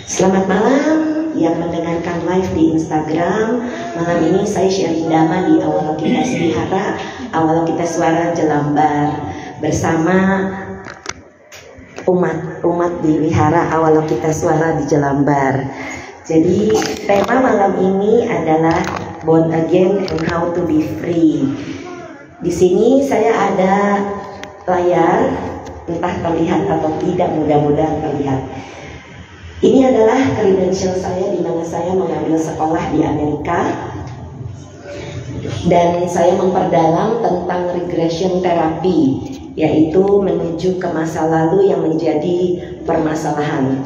Selamat malam yang mendengarkan live di Instagram. Malam ini saya Sherindama di Awalokites Wihara, Awalokites Suara Jelambar, bersama umat di Wihara Awalokites Suara di Jelambar. Jadi tema malam ini adalah Born Again and How to Be Free. Di sini saya ada layar, entah terlihat atau tidak, mudah-mudahan terlihat. Ini adalah credential saya di mana saya mengambil sekolah di Amerika dan saya memperdalam tentang regression therapy, yaitu menuju ke masa lalu yang menjadi permasalahan.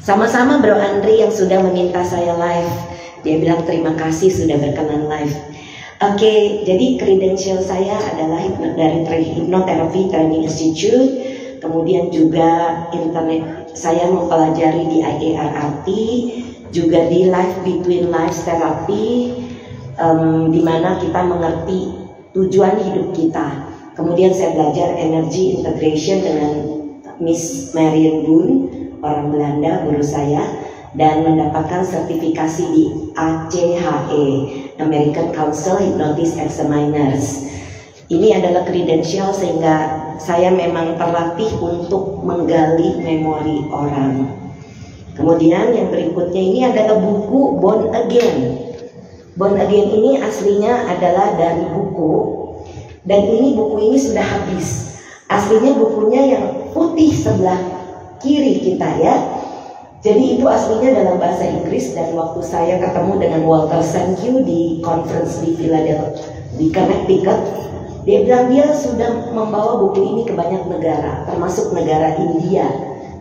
Sama-sama Bro Andri yang sudah meminta saya live. Dia bilang terima kasih sudah berkenan live. Oke, jadi credential saya adalah dari Hypnotherapy Training Institute, kemudian juga internet. Saya mempelajari di IARRT, juga di Life Between Lives Therapy, di mana kita mengerti tujuan hidup kita. Kemudian saya belajar Energy Integration dengan Miss Marian Boone, orang Belanda, guru saya, dan mendapatkan sertifikasi di ACHE, American Council Hypnotist Examiners. Ini adalah credential sehingga saya memang terlatih untuk menggali memori orang. Kemudian yang berikutnya ini adalah buku Born Again. Born Again ini aslinya adalah dari buku, dan buku ini sudah habis. Aslinya bukunya yang putih sebelah kiri kita ya. Jadi itu aslinya dalam bahasa Inggris, dan waktu saya ketemu dengan Walter Sankyu di conference di Philadelphia, di Connecticut, dia bilang dia sudah membawa buku ini ke banyak negara, termasuk negara India.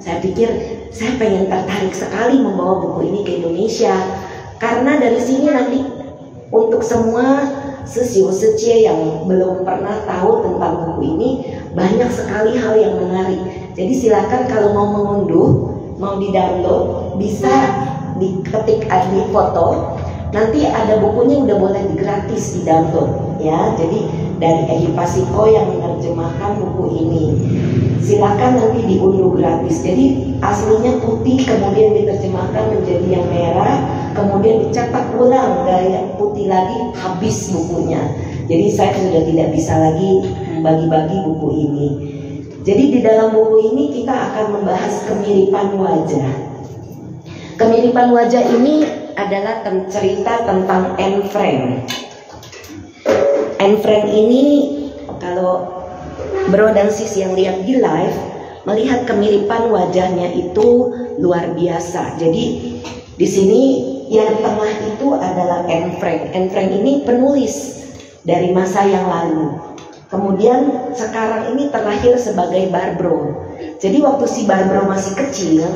Saya pikir saya pengen tertarik sekali membawa buku ini ke Indonesia, karena dari sini nanti untuk semua siswa-siswa yang belum pernah tahu tentang buku ini, banyak sekali hal yang menarik. Jadi silakan kalau mau mengunduh, mau di-download, bisa diketik di foto. Nanti ada bukunya udah boleh gratis di-download ya. Jadi dari Edi Pasiko yang menerjemahkan buku ini, silakan nanti diunduh gratis. Jadi aslinya putih, kemudian diterjemahkan menjadi yang merah, kemudian dicetak ulang dari yang putih lagi, habis bukunya. Jadi saya sudah tidak bisa lagi membagi-bagi buku ini. Jadi di dalam buku ini kita akan membahas kemiripan wajah. Kemiripan wajah ini adalah cerita tentang Anne Frank. Anne Frank ini, kalau bro dan sis yang lihat di live, melihat kemiripan wajahnya itu luar biasa. Jadi di sini yang tengah itu adalah Anne Frank. Anne Frank ini penulis dari masa yang lalu. Kemudian sekarang ini terlahir sebagai Barbro. Jadi waktu si Barbro masih kecil,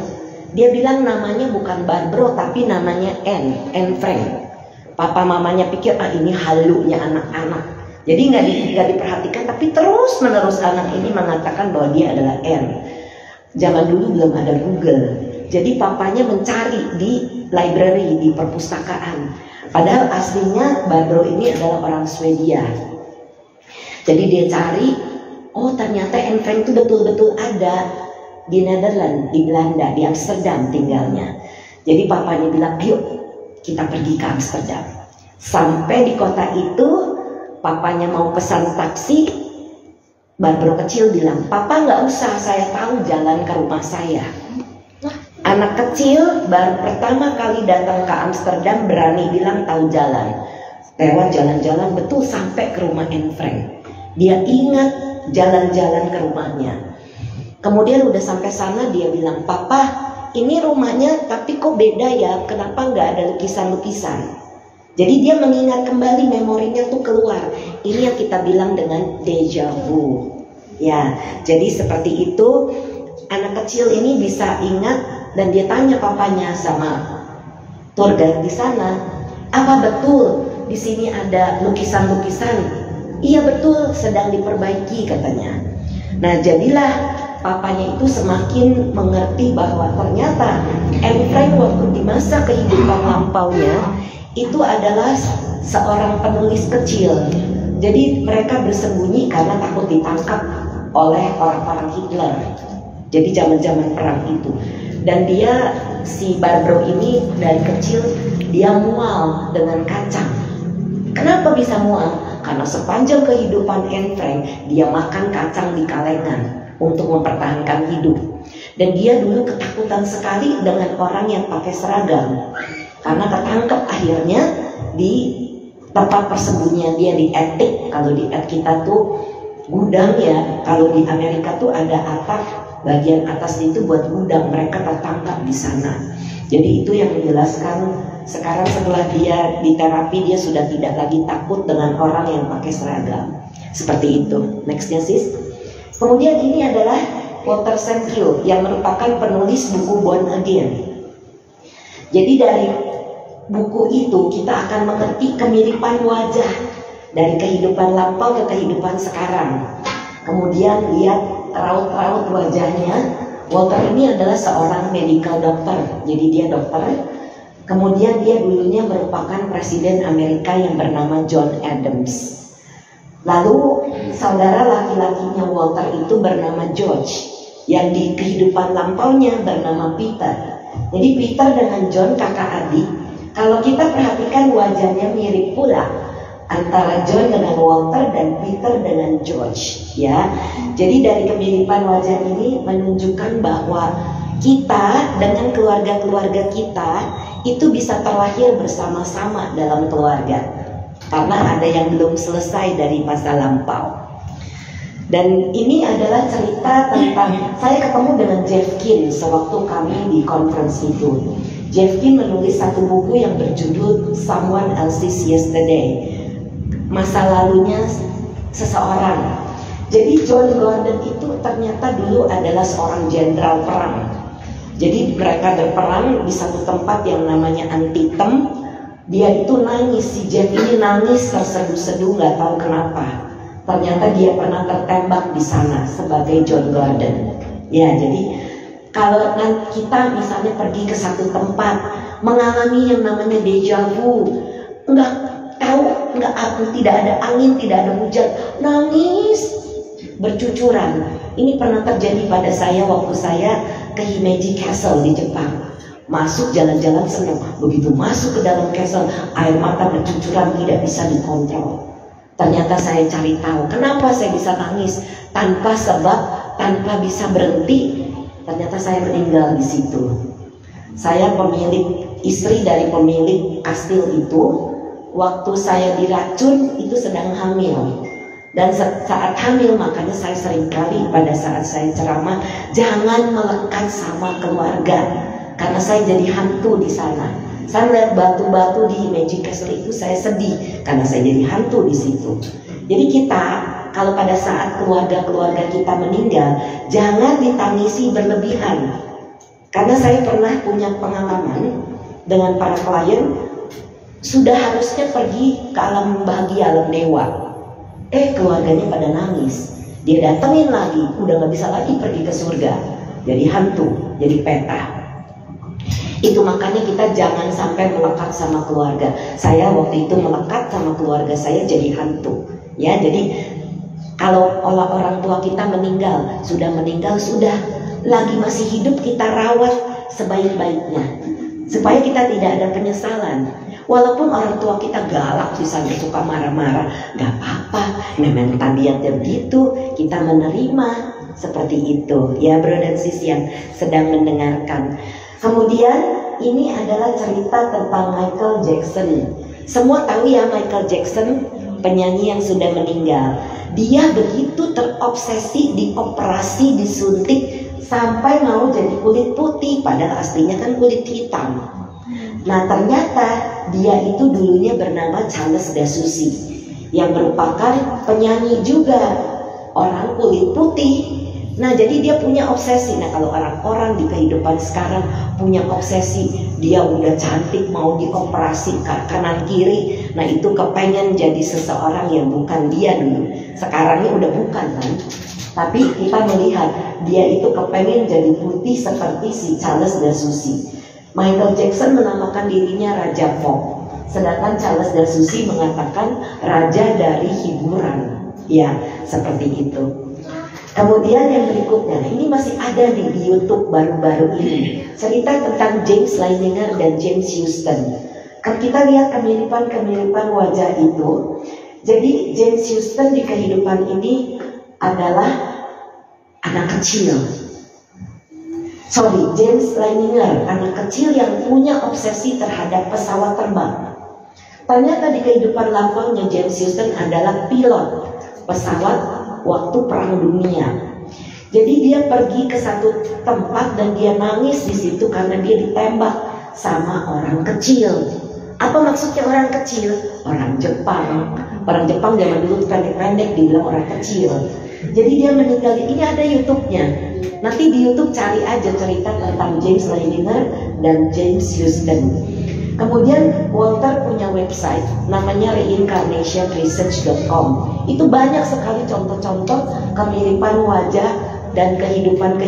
dia bilang namanya bukan Barbro tapi namanya Anne Frank. Papa mamanya pikir ini halunya anak-anak. Jadi nggak diperhatikan, tapi terus menerus anak ini mengatakan bahwa dia adalah Anne. Zaman dulu belum ada Google. Jadi papanya mencari di library, di perpustakaan. Padahal aslinya Barbro ini adalah orang Swedia. Jadi dia cari, oh ternyata Anne Frank itu betul-betul ada di Nederland, di Belanda, di Amsterdam tinggalnya. Jadi papanya bilang, ayo kita pergi ke Amsterdam. Sampai di kota itu, papanya mau pesan taksi. Barbro kecil bilang, papa nggak usah, saya tahu jalan ke rumah saya. Anak kecil baru pertama kali datang ke Amsterdam berani bilang tahu jalan. Lewat jalan-jalan betul sampai ke rumah Anne Frank. Dia ingat jalan-jalan ke rumahnya. Kemudian udah sampai sana dia bilang, papa ini rumahnya tapi kok beda ya, kenapa nggak ada lukisan-lukisan. Jadi dia mengingat kembali, memorinya tuh keluar. Ini yang kita bilang dengan deja vu. Ya, jadi seperti itu anak kecil ini bisa ingat, dan dia tanya papanya sama tour guide di sana, apa betul di sini ada lukisan-lukisan? Iya betul, sedang diperbaiki katanya. Nah jadilah papanya itu semakin mengerti bahwa ternyata Anne Frank waktu di masa kehidupan lampaunya itu adalah seorang penulis kecil. Jadi mereka bersembunyi karena takut ditangkap oleh orang-orang Hitler. Jadi zaman-zaman perang itu. Dan dia, si Barbro ini dari kecil dia mual dengan kacang. Kenapa bisa mual? Karena sepanjang kehidupan Anne Frank dia makan kacang di kalengan untuk mempertahankan hidup. Dan dia dulu ketakutan sekali dengan orang yang pakai seragam, karena ketangkep akhirnya di tempat persembunyian dia di attic. Kalau di attic kita tuh gudang ya, kalau di Amerika tuh ada atap, bagian atas itu buat gudang, mereka tertangkap di sana. Jadi itu yang menjelaskan sekarang setelah dia di terapi dia sudah tidak lagi takut dengan orang yang pakai seragam. Seperti itu. Nextnya sis. Kemudian ini adalah Walter Sankey yang merupakan penulis buku Born Again. Jadi dari buku itu kita akan mengerti kemiripan wajah dari kehidupan lampau ke kehidupan sekarang. Kemudian lihat raut-raut wajahnya. Walter ini adalah seorang medical doctor, jadi dia dokter. Kemudian dia dulunya merupakan presiden Amerika yang bernama John Adams. Lalu saudara laki-lakinya Walter itu bernama George, yang di kehidupan lampaunya bernama Peter. Jadi Peter dengan John kakak adik. Kalau kita perhatikan wajahnya mirip pula antara John dengan Walter dan Peter dengan George, ya. Jadi dari kemiripan wajah ini menunjukkan bahwa kita dengan keluarga-keluarga kita itu bisa terlahir bersama-sama dalam keluarga, karena ada yang belum selesai dari masa lampau. Dan ini adalah cerita tentang, saya ketemu dengan Jeff Kin sewaktu kami di conference itu. Jeff Kin menulis satu buku yang berjudul Someone Else's Yesterday, masa lalunya seseorang. Jadi John Gordon itu ternyata dulu adalah seorang jenderal perang. Jadi mereka berperang di satu tempat yang namanya Antietam. Dia itu nangis, si Jeff ini nangis terseduh-seduh, nggak tahu kenapa. Ternyata dia pernah tertembak di sana sebagai John Gordon. Ya, jadi kalau kita misalnya pergi ke satu tempat mengalami yang namanya deja vu, nggak tahu, tidak ada angin, tidak ada hujan, nangis bercucuran. Ini pernah terjadi pada saya waktu saya ke Himeji Castle di Jepang. Masuk jalan-jalan senang, begitu masuk ke dalam castle air mata bercucuran tidak bisa dikontrol. Ternyata saya cari tahu kenapa saya bisa nangis tanpa sebab, tanpa bisa berhenti. Ternyata saya meninggal di situ. Saya istri dari pemilik kastil itu. Waktu saya diracun itu sedang hamil. Dan saat hamil makanya saya seringkali pada saat saya ceramah jangan melekat sama keluarga, karena saya jadi hantu di sana. Saya melihat batu-batu di Magic Castle itu saya sedih karena saya jadi hantu di situ. Jadi kita kalau pada saat keluarga-keluarga kita meninggal jangan ditangisi berlebihan. Karena saya pernah punya pengalaman dengan para klien, sudah harusnya pergi ke alam bahagia, alam dewa. Keluarganya pada nangis. Dia datengin lagi, udah gak bisa lagi pergi ke surga. Jadi hantu, jadi peta. Itu makanya kita jangan sampai melekat sama keluarga. Saya waktu itu melekat sama keluarga saya jadi hantu. Ya, jadi kalau orang tua kita meninggal, sudah lagi masih hidup kita rawat sebaik-baiknya. Supaya kita tidak ada penyesalan. Walaupun orang tua kita galak, misalnya suka marah-marah, gak apa-apa, memang tabiatnya begitu, kita menerima seperti itu. Ya bro dan sis yang sedang mendengarkan. Kemudian ini adalah cerita tentang Michael Jackson. Semua tahu ya Michael Jackson, penyanyi yang sudah meninggal. Dia begitu terobsesi dioperasi, disuntik sampai mau jadi kulit putih, padahal aslinya kan kulit hitam. Nah ternyata dia itu dulunya bernama Charles Dasusi, yang merupakan penyanyi juga, orang kulit putih. Nah jadi dia punya obsesi. Nah kalau orang-orang di kehidupan sekarang punya obsesi, dia udah cantik mau dioperasi kanan kiri, nah itu kepengen jadi seseorang yang bukan dia dulu. Sekarangnya udah bukan kan. Tapi kita melihat dia itu kepengen jadi putih seperti si Charles Dasusi. Michael Jackson menamakan dirinya Raja Pop, sedangkan Charles Dasusi mengatakan Raja dari Hiburan. Ya seperti itu. Kemudian yang berikutnya, ini masih ada di YouTube baru-baru ini, cerita tentang James Leininger dan James Houston. Kan kita lihat kemiripan wajah itu. Jadi James Houston di kehidupan ini adalah anak kecil. James Leininger, anak kecil yang punya obsesi terhadap pesawat terbang. Ternyata di kehidupan lampaunya James Houston adalah pilot pesawat waktu Perang Dunia. Jadi dia pergi ke satu tempat dan dia nangis di situ karena dia ditembak sama orang kecil. Apa maksudnya orang kecil? Orang Jepang. Orang Jepang zaman dulu pendek-pendek dibilang orang kecil. Jadi dia meninggal. Ini ada YouTube-nya. Nanti di YouTube cari aja cerita tentang James Leininger dan James Houston. Kemudian Walter punya website namanya reincarnationresearch.com. Itu banyak sekali contoh-contoh kemiripan wajah dan kehidupan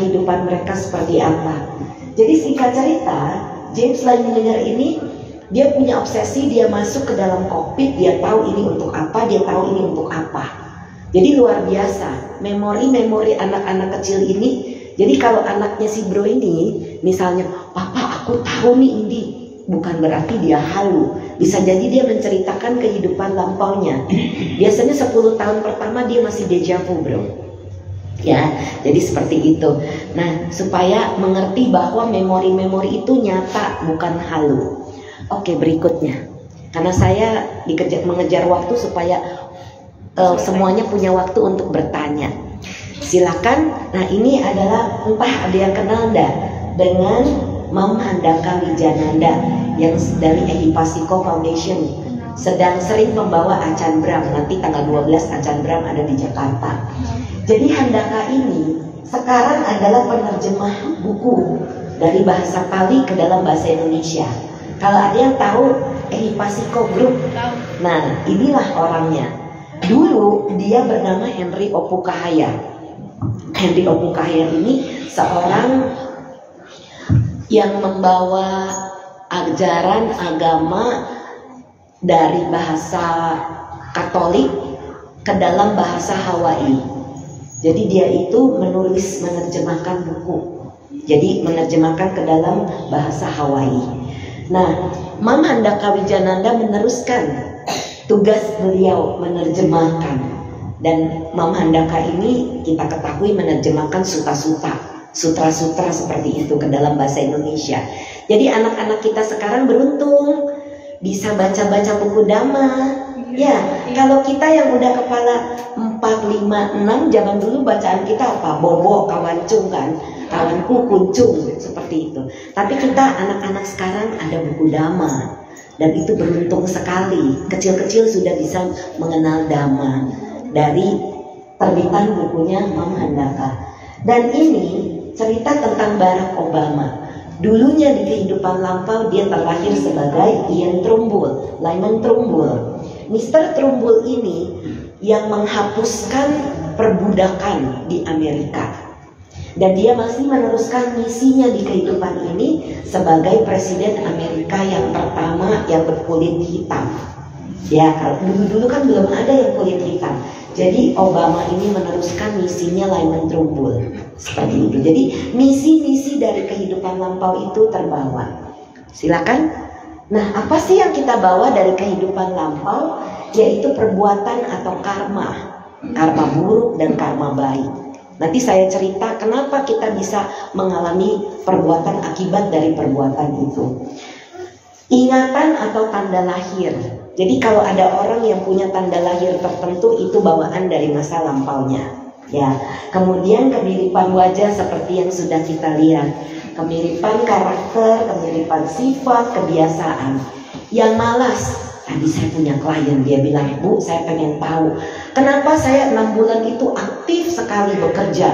mereka seperti apa. Jadi singkat cerita, James Leininger ini dia punya obsesi, dia masuk ke dalam kokpit, dia tahu ini untuk apa, dia tahu ini untuk apa. Jadi luar biasa, memori anak-anak kecil ini. Jadi kalau anaknya si bro ini, misalnya, Papa aku tahu nih ini, bukan berarti dia halu. Bisa jadi dia menceritakan kehidupan lampaunya. Biasanya 10 tahun pertama dia masih deja vu bro. Ya, jadi seperti itu. Nah, supaya mengerti bahwa memori-memori itu nyata, bukan halu. Oke, berikutnya. Karena saya mengejar waktu supaya semuanya punya waktu untuk bertanya. Silakan. Nah, ini adalah entah ada yang kenal enggak dengan Mam Handaka Wijananda yang dari Ehipasiko Foundation sedang sering membawa Acan Bram. Nanti tanggal 12 Acan Bram ada di Jakarta. Jadi Handaka ini sekarang adalah penerjemah buku dari bahasa Pali ke dalam bahasa Indonesia. Kalau ada yang tahu Ehipasiko Group, nah inilah orangnya. Dulu dia bernama Henry Opukahaya. Henry Opukahaya ini seorang yang membawa ajaran agama dari bahasa Katolik ke dalam bahasa Hawaii. Jadi dia itu menerjemahkan buku. Jadi menerjemahkan ke dalam bahasa Hawaii. Nah, Mam Handaka Wijananda meneruskan tugas beliau menerjemahkan. Dan Mam Handaka ini kita ketahui menerjemahkan sutra-sutra seperti itu ke dalam bahasa Indonesia. Jadi anak-anak kita sekarang beruntung bisa baca-baca buku Dhamma. Ya, kalau kita yang udah kepala 4, 5, 6 zaman dulu bacaan kita apa? Bobo, kawancung kan, kawanku kuncung seperti itu. Tapi kita anak-anak sekarang ada buku Dhamma dan itu beruntung sekali. Kecil-kecil sudah bisa mengenal Dhamma dari terbitan bukunya Mam Handaka. Dan ini cerita tentang Barack Obama. Dulunya di kehidupan lampau dia terlahir sebagai Ian Trumbull, Lyman Trumbull. Mr. Trumbull ini yang menghapuskan perbudakan di Amerika. Dan dia masih meneruskan misinya di kehidupan ini sebagai presiden Amerika yang pertama yang berkulit hitam. Ya, kalau dulu-dulu kan belum ada yang kulit hitam. Jadi Obama ini meneruskan misinya Lyman Trumbull. Seperti itu. Jadi misi-misi dari kehidupan lampau itu terbawa. Silakan. Nah, apa sih yang kita bawa dari kehidupan lampau? Yaitu perbuatan atau karma. Karma buruk dan karma baik. Nanti saya cerita kenapa kita bisa mengalami perbuatan akibat dari perbuatan itu. Ingatan atau tanda lahir. Jadi kalau ada orang yang punya tanda lahir tertentu itu bawaan dari masa lampaunya. Ya, kemudian kemiripan wajah seperti yang sudah kita lihat. Kemiripan karakter, kemiripan sifat, kebiasaan. Yang malas, tadi saya punya klien, dia bilang, Bu, saya pengen tahu kenapa saya 6 bulan itu aktif sekali bekerja.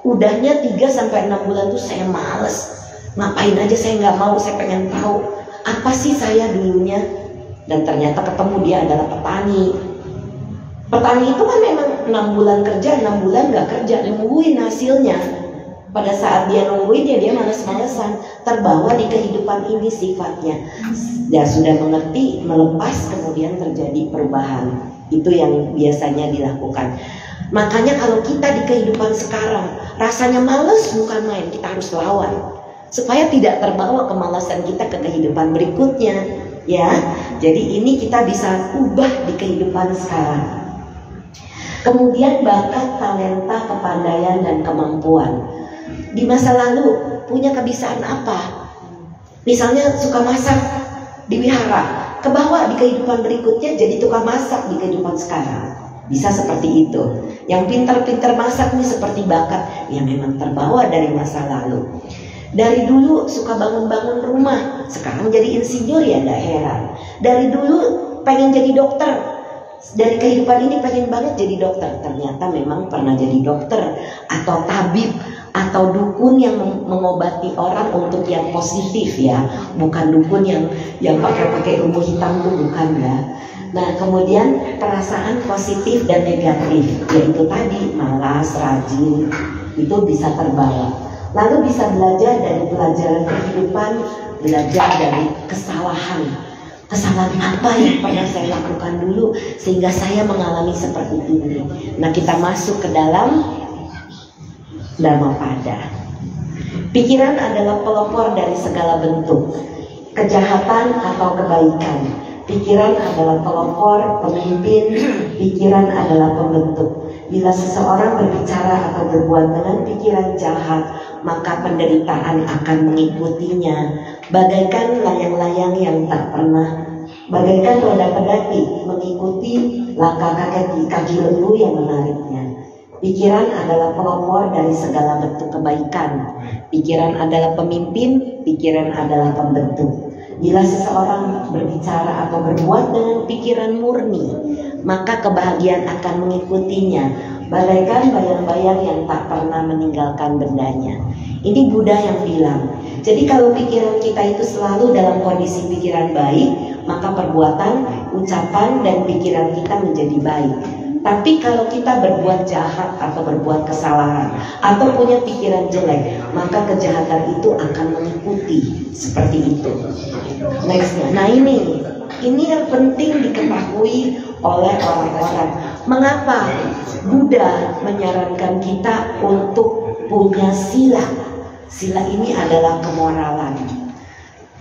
Udahnya 3-6 bulan itu saya males. Ngapain aja saya nggak mau, saya pengen tahu apa sih saya dulunya. Dan ternyata ketemu dia adalah petani. Petani itu kan memang 6 bulan kerja, 6 bulan nggak kerja, nungguin hasilnya. Pada saat dia nungguin dia males-malesan, terbawa di kehidupan ini sifatnya. Dia sudah mengerti, melepas, kemudian terjadi perubahan. Itu yang biasanya dilakukan. Makanya kalau kita di kehidupan sekarang rasanya males bukan main, kita harus lawan supaya tidak terbawa kemalasan kita ke kehidupan berikutnya, ya. Jadi ini kita bisa ubah di kehidupan sekarang. Kemudian bakat, talenta, kepandaian, dan kemampuan. Di masa lalu punya kebiasaan apa? Misalnya suka masak di wihara, kebawa di kehidupan berikutnya jadi tukang masak di kehidupan sekarang. Bisa seperti itu. Yang pintar-pintar masak nih seperti bakat yang memang terbawa dari masa lalu. Dari dulu suka bangun-bangun rumah, sekarang jadi insinyur, ya gak heran. Dari dulu pengen jadi dokter, dari kehidupan ini pengen banget jadi dokter, ternyata memang pernah jadi dokter atau tabib atau dukun yang mengobati orang untuk yang positif, ya, bukan dukun yang pakai ilmu hitam, itu bukan, ya. Nah, kemudian perasaan positif dan negatif, yaitu tadi malas, rajin, itu bisa terbawa. Lalu bisa belajar dari pelajaran kehidupan, belajar dari kesalahan. Kesalahan apa yang pernah saya lakukan dulu sehingga saya mengalami seperti ini. Nah, kita masuk ke dalam Dhammapada. Pikiran adalah pelopor dari segala bentuk kejahatan atau kebaikan. Pikiran adalah pelopor, pemimpin, pikiran adalah pembentuk. Bila seseorang berbicara atau berbuat dengan pikiran jahat, maka penderitaan akan mengikutinya. Bagaikan layang-layang yang tak pernah, bagaikan roda pedati mengikuti langkah kaki lembu yang menariknya. Pikiran adalah pelopor dari segala bentuk kebaikan. Pikiran adalah pemimpin, pikiran adalah pembentuk. Bila seseorang berbicara atau berbuat dengan pikiran murni, maka kebahagiaan akan mengikutinya. Bagaikan bayang-bayang yang tak pernah meninggalkan bendanya. Ini Buddha yang bilang. Jadi kalau pikiran kita itu selalu dalam kondisi pikiran baik, maka perbuatan, ucapan, dan pikiran kita menjadi baik. Tapi kalau kita berbuat jahat atau berbuat kesalahan atau punya pikiran jelek, maka kejahatan itu akan mengikuti seperti itu. Nextnya, nah ini yang penting diketahui oleh orang-orang. Mengapa Buddha menyarankan kita untuk punya sila? Sila ini adalah kemoralan.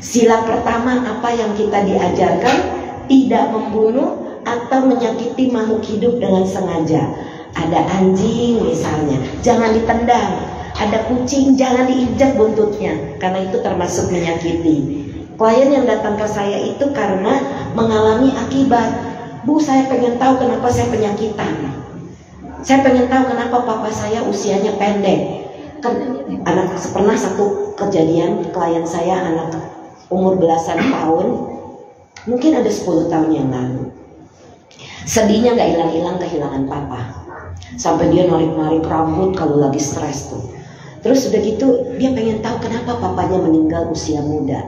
Sila pertama apa yang kita diajarkan? Tidak membunuh atau menyakiti makhluk hidup dengan sengaja. Ada anjing misalnya, jangan ditendang. Ada kucing, jangan diinjak buntutnya, karena itu termasuk menyakiti. Klien yang datang ke saya itu karena mengalami akibat. Bu, saya pengen tahu kenapa saya penyakitan. Saya pengen tahu kenapa papa saya usianya pendek. Pernah satu kejadian, klien saya anak umur belasan tahun, mungkin ada 10 tahun yang lalu. Sedihnya gak hilang-hilang kehilangan papa. Sampai dia narik-narik rambut kalau lagi stres tuh. Terus udah gitu dia pengen tahu kenapa papanya meninggal usia muda.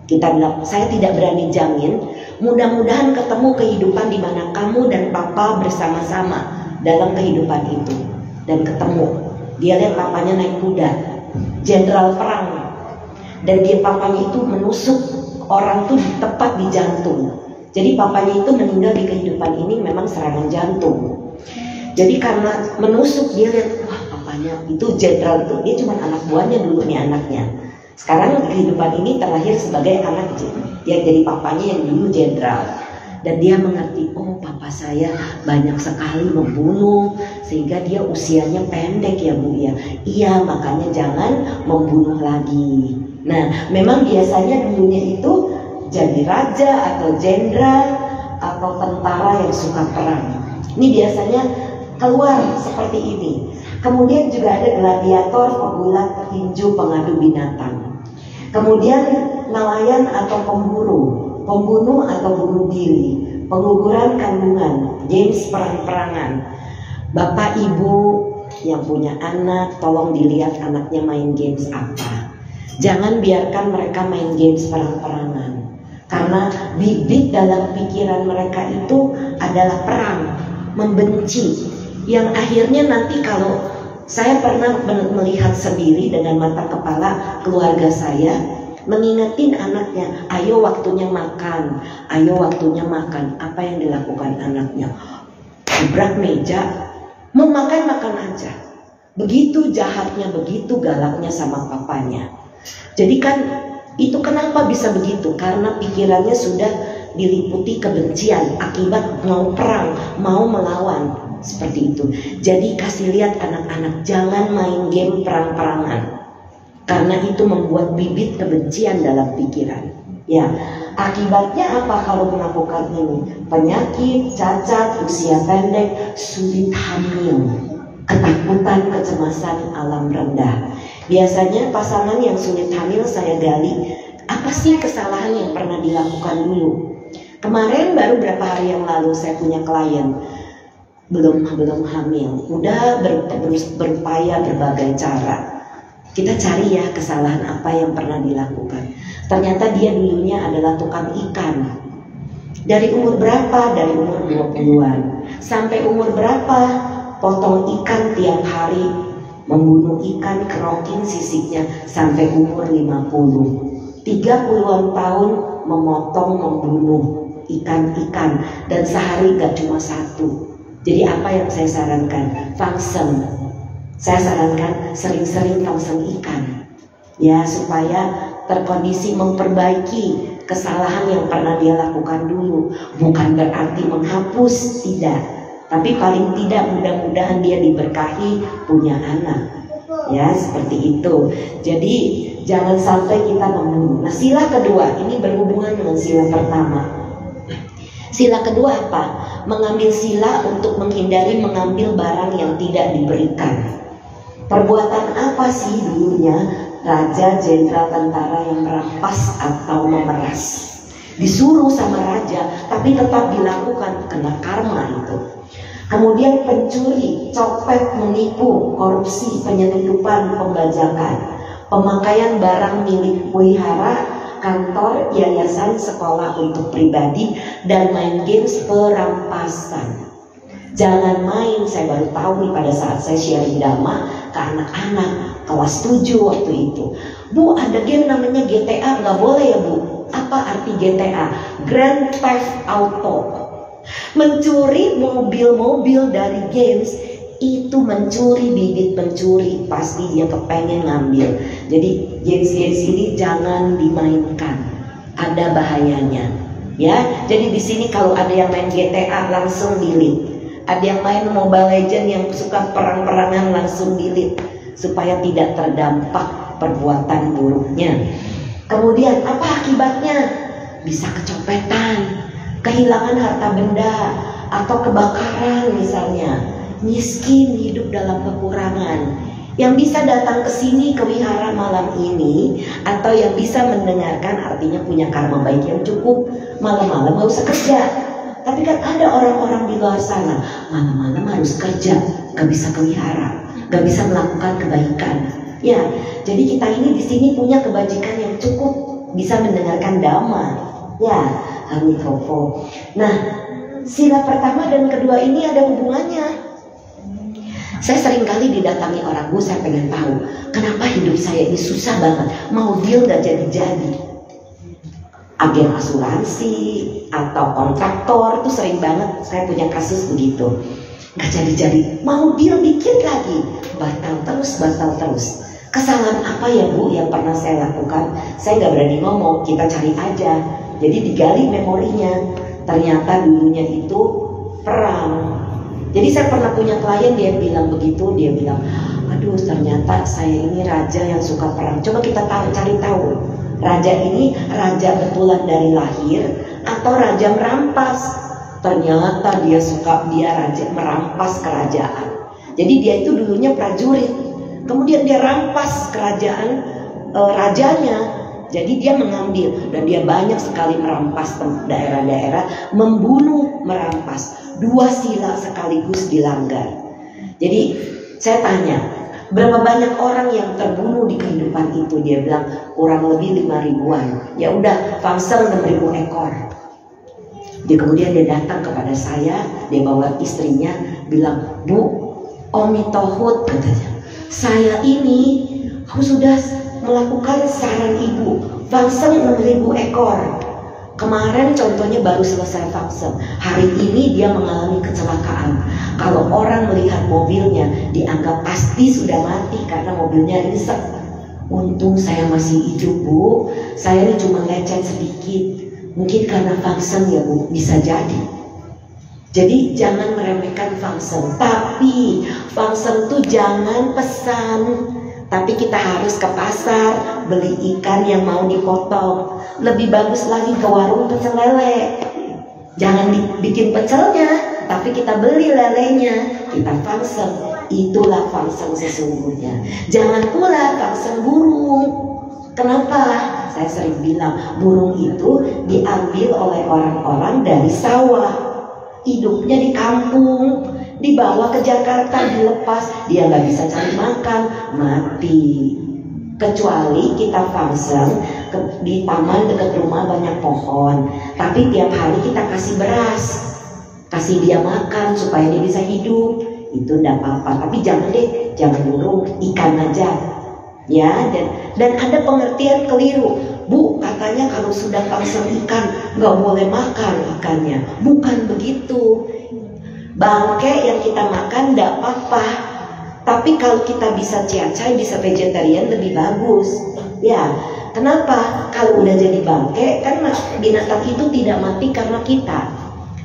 Kita bilang, saya tidak berani jamin, mudah-mudahan ketemu kehidupan di mana kamu dan papa bersama-sama dalam kehidupan itu. Dan ketemu, dia lihat papanya naik kuda, jenderal perang. Dan dia papanya itu menusuk orang tuh tepat di jantung. Jadi papanya itu meninggal di kehidupan ini memang serangan jantung. Jadi karena menusuk dia lihat, wah papanya itu jenderal itu, dia cuma anak buahnya dulu nih anaknya. Sekarang kehidupan ini terlahir sebagai anak, dia jadi papanya yang dulu jenderal. Dan dia mengerti, oh papa saya banyak sekali membunuh sehingga dia usianya pendek ya Bu ya. Iya, makanya jangan membunuh lagi. Nah, memang biasanya dulunya itu jadi raja atau jenderal atau tentara yang suka perang. Ini biasanya keluar seperti ini. Kemudian juga ada gladiator, pegulat, petinju, pengadu binatang. Kemudian nelayan atau pemburu, pembunuh atau bunuh diri, penguburan kandungan, games perang-perangan. Bapak ibu yang punya anak, tolong dilihat anaknya main games apa. Jangan biarkan mereka main games perang-perangan. Karena bibit dalam pikiran mereka itu adalah perang, membenci. Yang akhirnya nanti kalau saya pernah melihat sendiri dengan mata kepala keluarga saya, mengingetin anaknya, ayo waktunya makan, ayo waktunya makan. Apa yang dilakukan anaknya? Gebrak meja, Mau makan aja. Begitu jahatnya, begitu galaknya sama papanya. Jadi kan itu kenapa bisa begitu? Karena pikirannya sudah diliputi kebencian akibat mau perang, mau melawan, seperti itu. Jadi kasih lihat anak-anak, jangan main game perang-perangan, karena itu membuat bibit kebencian dalam pikiran. Ya, akibatnya apa kalau melakukan ini? Penyakit, cacat, usia pendek, sulit hamil, ketakutan, kecemasan, alam rendah. Biasanya pasangan yang sulit hamil saya gali, apa sih kesalahan yang pernah dilakukan dulu? Kemarin baru berapa hari yang lalu saya punya klien belum hamil, udah berupaya berbagai cara. Kita cari ya kesalahan apa yang pernah dilakukan. Ternyata dia dulunya adalah tukang ikan. Dari umur berapa? Dari umur 20-an. Sampai umur berapa? Potong ikan tiap hari, membunuh ikan, kerokin sisiknya sampai umur 50. 30-an tahun memotong, membunuh ikan-ikan, dan sehari gak cuma satu. Jadi apa yang saya sarankan? Fangsen. Saya sarankan sering-sering fangsen ikan, ya, supaya terkondisi memperbaiki kesalahan yang pernah dia lakukan dulu. Bukan berarti menghapus, tidak, tapi paling tidak mudah-mudahan dia diberkahi punya anak, ya, seperti itu. Jadi jangan sampai kita membunuh. Nah, sila kedua ini berhubungan dengan sila pertama. Sila kedua apa? Mengambil sila untuk menghindari mengambil barang yang tidak diberikan. Perbuatan apa sih dulunya raja, jenderal, tentara yang merampas atau memeras? Disuruh sama raja, tapi tetap dilakukan, kena karma itu. Kemudian pencuri, copet, menipu, korupsi, penyelundupan, pembajakan, pemakaian barang milik wihara, kantor, yayasan, sekolah untuk pribadi, dan main games, perampasan. Jangan main. Saya baru tahu nih pada saat saya sharing dhamma ke anak-anak kelas 7 waktu itu. Bu, ada game namanya GTA, nggak boleh ya Bu? Apa arti GTA? Grand Theft Auto. Mencuri mobil-mobil dari games, itu mencuri, bibit pencuri, pasti dia kepengen ngambil. Jadi games-games ini jangan dimainkan, ada bahayanya, ya. Jadi di sini kalau ada yang main GTA langsung delete. Ada yang main Mobile Legends yang suka perang-perangan langsung delete, supaya tidak terdampak perbuatan buruknya. Kemudian apa akibatnya? Bisa kecopetan, kehilangan harta benda, atau kebakaran misalnya. Miskin, hidup dalam kekurangan. Yang bisa datang ke sini, ke wihara malam ini, atau yang bisa mendengarkan, artinya punya karma baik yang cukup, malam-malam gak usah kerja. Tapi kan ada orang-orang di luar sana, malam-malam harus kerja, gak bisa ke wihara, gak bisa melakukan kebaikan. Ya, jadi kita ini di sini punya kebajikan yang cukup, bisa mendengarkan dhamma. Ya, Amitofo. Nah, sila pertama dan kedua ini ada hubungannya. Saya sering kali didatangi orang, Bu, saya pengen tahu kenapa hidup saya ini susah banget, mau deal gak jadi-jadi. Agen asuransi atau kontraktor itu sering banget saya punya kasus begitu, gak jadi-jadi, mau deal dikit lagi, batal terus. Kesalahan apa ya Bu yang pernah saya lakukan? Saya gak berani ngomong, kita cari aja. Jadi digali memorinya, ternyata dulunya itu perang. Jadi saya pernah punya klien, dia bilang begitu, dia bilang, aduh ternyata saya ini raja yang suka perang. Coba kita cari tahu, raja ini raja betulan dari lahir atau raja merampas? Ternyata dia raja merampas kerajaan. Jadi dia itu dulunya prajurit, kemudian dia rampas kerajaan rajanya. Jadi dia mengambil, dan dia banyak sekali merampas daerah-daerah, membunuh, merampas. Dua sila sekaligus dilanggar. Jadi saya tanya, berapa banyak orang yang terbunuh di kehidupan itu? Dia bilang kurang lebih 5.000-an. Ya udah, fangser 6.000 ekor. Kemudian dia datang kepada saya, dia bawa istrinya, bilang, Bu, Omitohut, katanya, saya ini sudah melakukan saran Ibu, fangser 6.000 ekor. Kemarin contohnya baru selesai vaksin, hari ini dia mengalami kecelakaan. Kalau orang melihat mobilnya, dianggap pasti sudah mati karena mobilnya riset. Untung saya masih hidup, Bu. Saya ini cuma lecet sedikit. Mungkin karena vaksin ya, Bu, bisa jadi. Jadi jangan meremehkan vaksin. Tapi vaksin tuh jangan pesan. Tapi kita harus ke pasar beli ikan yang mau dipotong. Lebih bagus lagi ke warung pecel lele. Jangan bikin pecelnya, tapi kita beli lelenya, kita vaksin. Itulah vaksin sesungguhnya. Jangan pula vaksin burung. Kenapa? Saya sering bilang burung itu diambil oleh orang-orang dari sawah. Hidupnya di kampung, dibawa ke Jakarta, dilepas, dia nggak bisa cari makan, mati. Kecuali kita vaksin di taman dekat rumah banyak pohon, tapi tiap hari kita kasih beras, kasih dia makan supaya dia bisa hidup, itu enggak apa-apa. Tapi jangan deh, jangan burung, ikan aja, ya. Dan ada pengertian keliru. Bu, katanya kalau sudah vaksin ikan nggak boleh makan ikannya. Bukan begitu. Bangke yang kita makan nggak apa-apa. Tapi kalau kita bisa ciacai, bisa vegetarian lebih bagus. Ya, kenapa? Kalau udah jadi bangke, kan binatang itu tidak mati karena kita.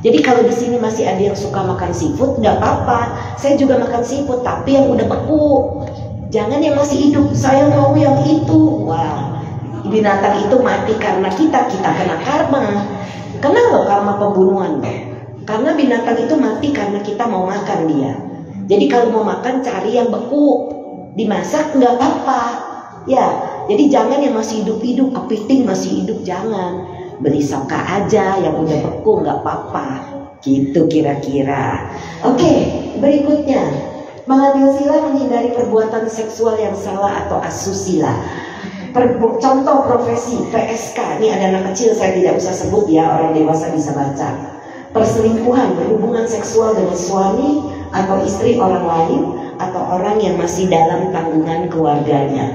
Jadi kalau di sini masih ada yang suka makan seafood, nggak apa-apa. Saya juga makan seafood, tapi yang udah beku. Jangan yang masih hidup. Saya mau yang itu. Wah. Binatang itu mati karena kita kena karma. Kenapa karma pembunuhan? Karena binatang itu mati karena kita mau makan dia. Jadi kalau mau makan cari yang beku, dimasak nggak apa-apa. Ya, jadi jangan yang masih hidup-hidup, kepiting masih hidup, jangan. Beli soka aja yang udah beku, nggak apa-apa. Gitu kira-kira. Oke, berikutnya, mengambil sila menghindari perbuatan seksual yang salah atau asusila. Contoh profesi PSK, ini ada anak kecil saya tidak usah sebut ya, orang dewasa bisa baca. Perselingkuhan, berhubungan seksual dengan suami atau istri orang lain atau orang yang masih dalam tanggungan keluarganya.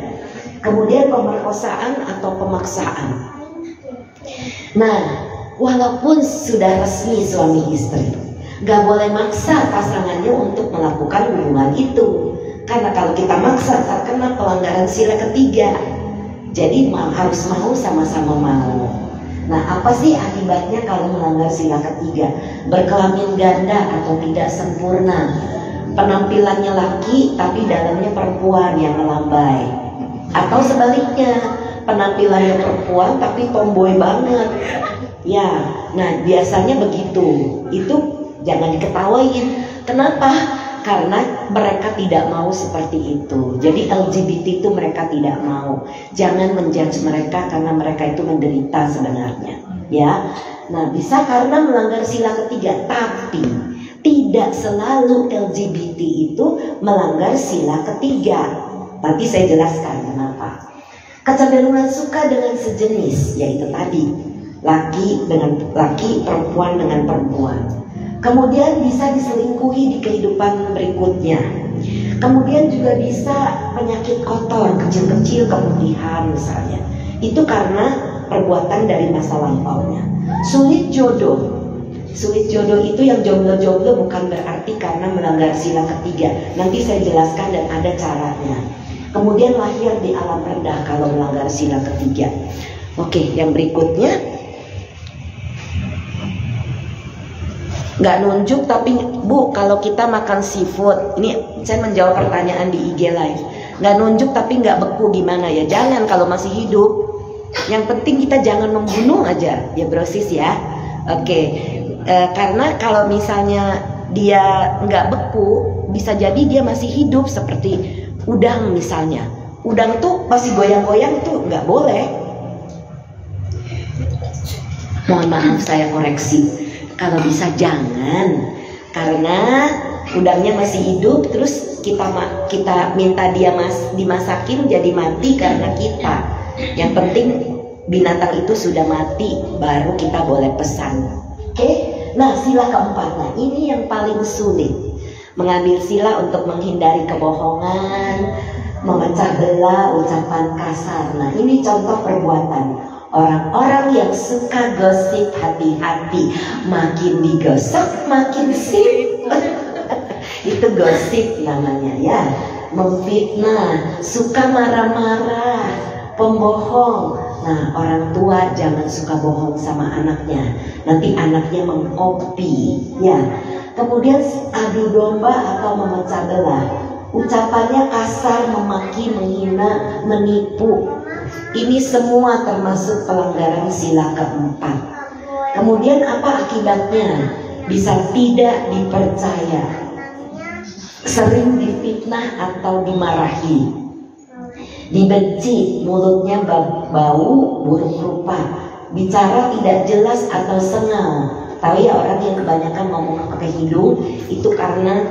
Kemudian pemerkosaan atau pemaksaan. Nah, walaupun sudah resmi suami istri, gak boleh maksa pasangannya untuk melakukan hubungan itu. Karena kalau kita maksa terkena pelanggaran sila ketiga. Jadi harus mau, sama-sama mau. Nah, apa sih akibatnya kalau melanggar sila ketiga? Berkelamin ganda atau tidak sempurna. Penampilannya laki tapi dalamnya perempuan yang melambai. Atau sebaliknya, penampilannya perempuan tapi tomboy banget. Ya, nah biasanya begitu. Itu jangan diketawain. Kenapa? Karena mereka tidak mau seperti itu. Jadi LGBT itu mereka tidak mau. Jangan menjudge mereka karena mereka itu menderita sebenarnya. Ya, nah bisa karena melanggar sila ketiga. Tapi tidak selalu LGBT itu melanggar sila ketiga. Nanti saya jelaskan kenapa. Kecenderungan suka dengan sejenis, yaitu tadi laki dengan laki, perempuan dengan perempuan. Kemudian bisa diselingkuhi di kehidupan berikutnya. Kemudian juga bisa penyakit kotor, kecil-kecil, kemutihan misalnya. Itu karena perbuatan dari masa lampaunya. Sulit jodoh. Sulit jodoh itu yang jomblo-jomblo bukan berarti karena melanggar sila ketiga. Nanti saya jelaskan dan ada caranya. Kemudian lahir di alam rendah kalau melanggar sila ketiga. Oke, yang berikutnya. Nggak nunjuk tapi Bu, kalau kita makan seafood, ini saya menjawab pertanyaan di IG live. Nggak nunjuk tapi nggak beku gimana ya? Jangan kalau masih hidup. Yang penting kita jangan membunuh aja ya brosis ya. Oke. Karena kalau misalnya dia nggak beku, bisa jadi dia masih hidup seperti udang misalnya. Udang tuh masih goyang-goyang tuh nggak boleh. Mohon maaf saya koreksi. Kalau bisa jangan, karena udangnya masih hidup, terus kita minta dia dimasakin jadi mati karena kita. Yang penting binatang itu sudah mati, baru kita boleh pesan. Oke? Nah, sila keempat, nah ini yang paling sulit. Mengambil sila untuk menghindari kebohongan, memecah belah, ucapan kasar. Nah, ini contoh perbuatan. Orang-orang yang suka gosip hati-hati, makin digosok makin sip. Itu gosip namanya ya. Memfitnah, suka marah-marah, pembohong. Nah, orang tua jangan suka bohong sama anaknya. Nanti anaknya mengkopi ya. Kemudian adu domba atau memecah belah. Ucapannya kasar, memaki, menghina, menipu. Ini semua termasuk pelanggaran sila keempat. Kemudian apa akibatnya? Bisa tidak dipercaya, sering difitnah atau dimarahi, dibenci, mulutnya bau, buruk rupa, bicara tidak jelas atau sengal. Tahu ya orang yang kebanyakan ngomong pakai hidung itu karena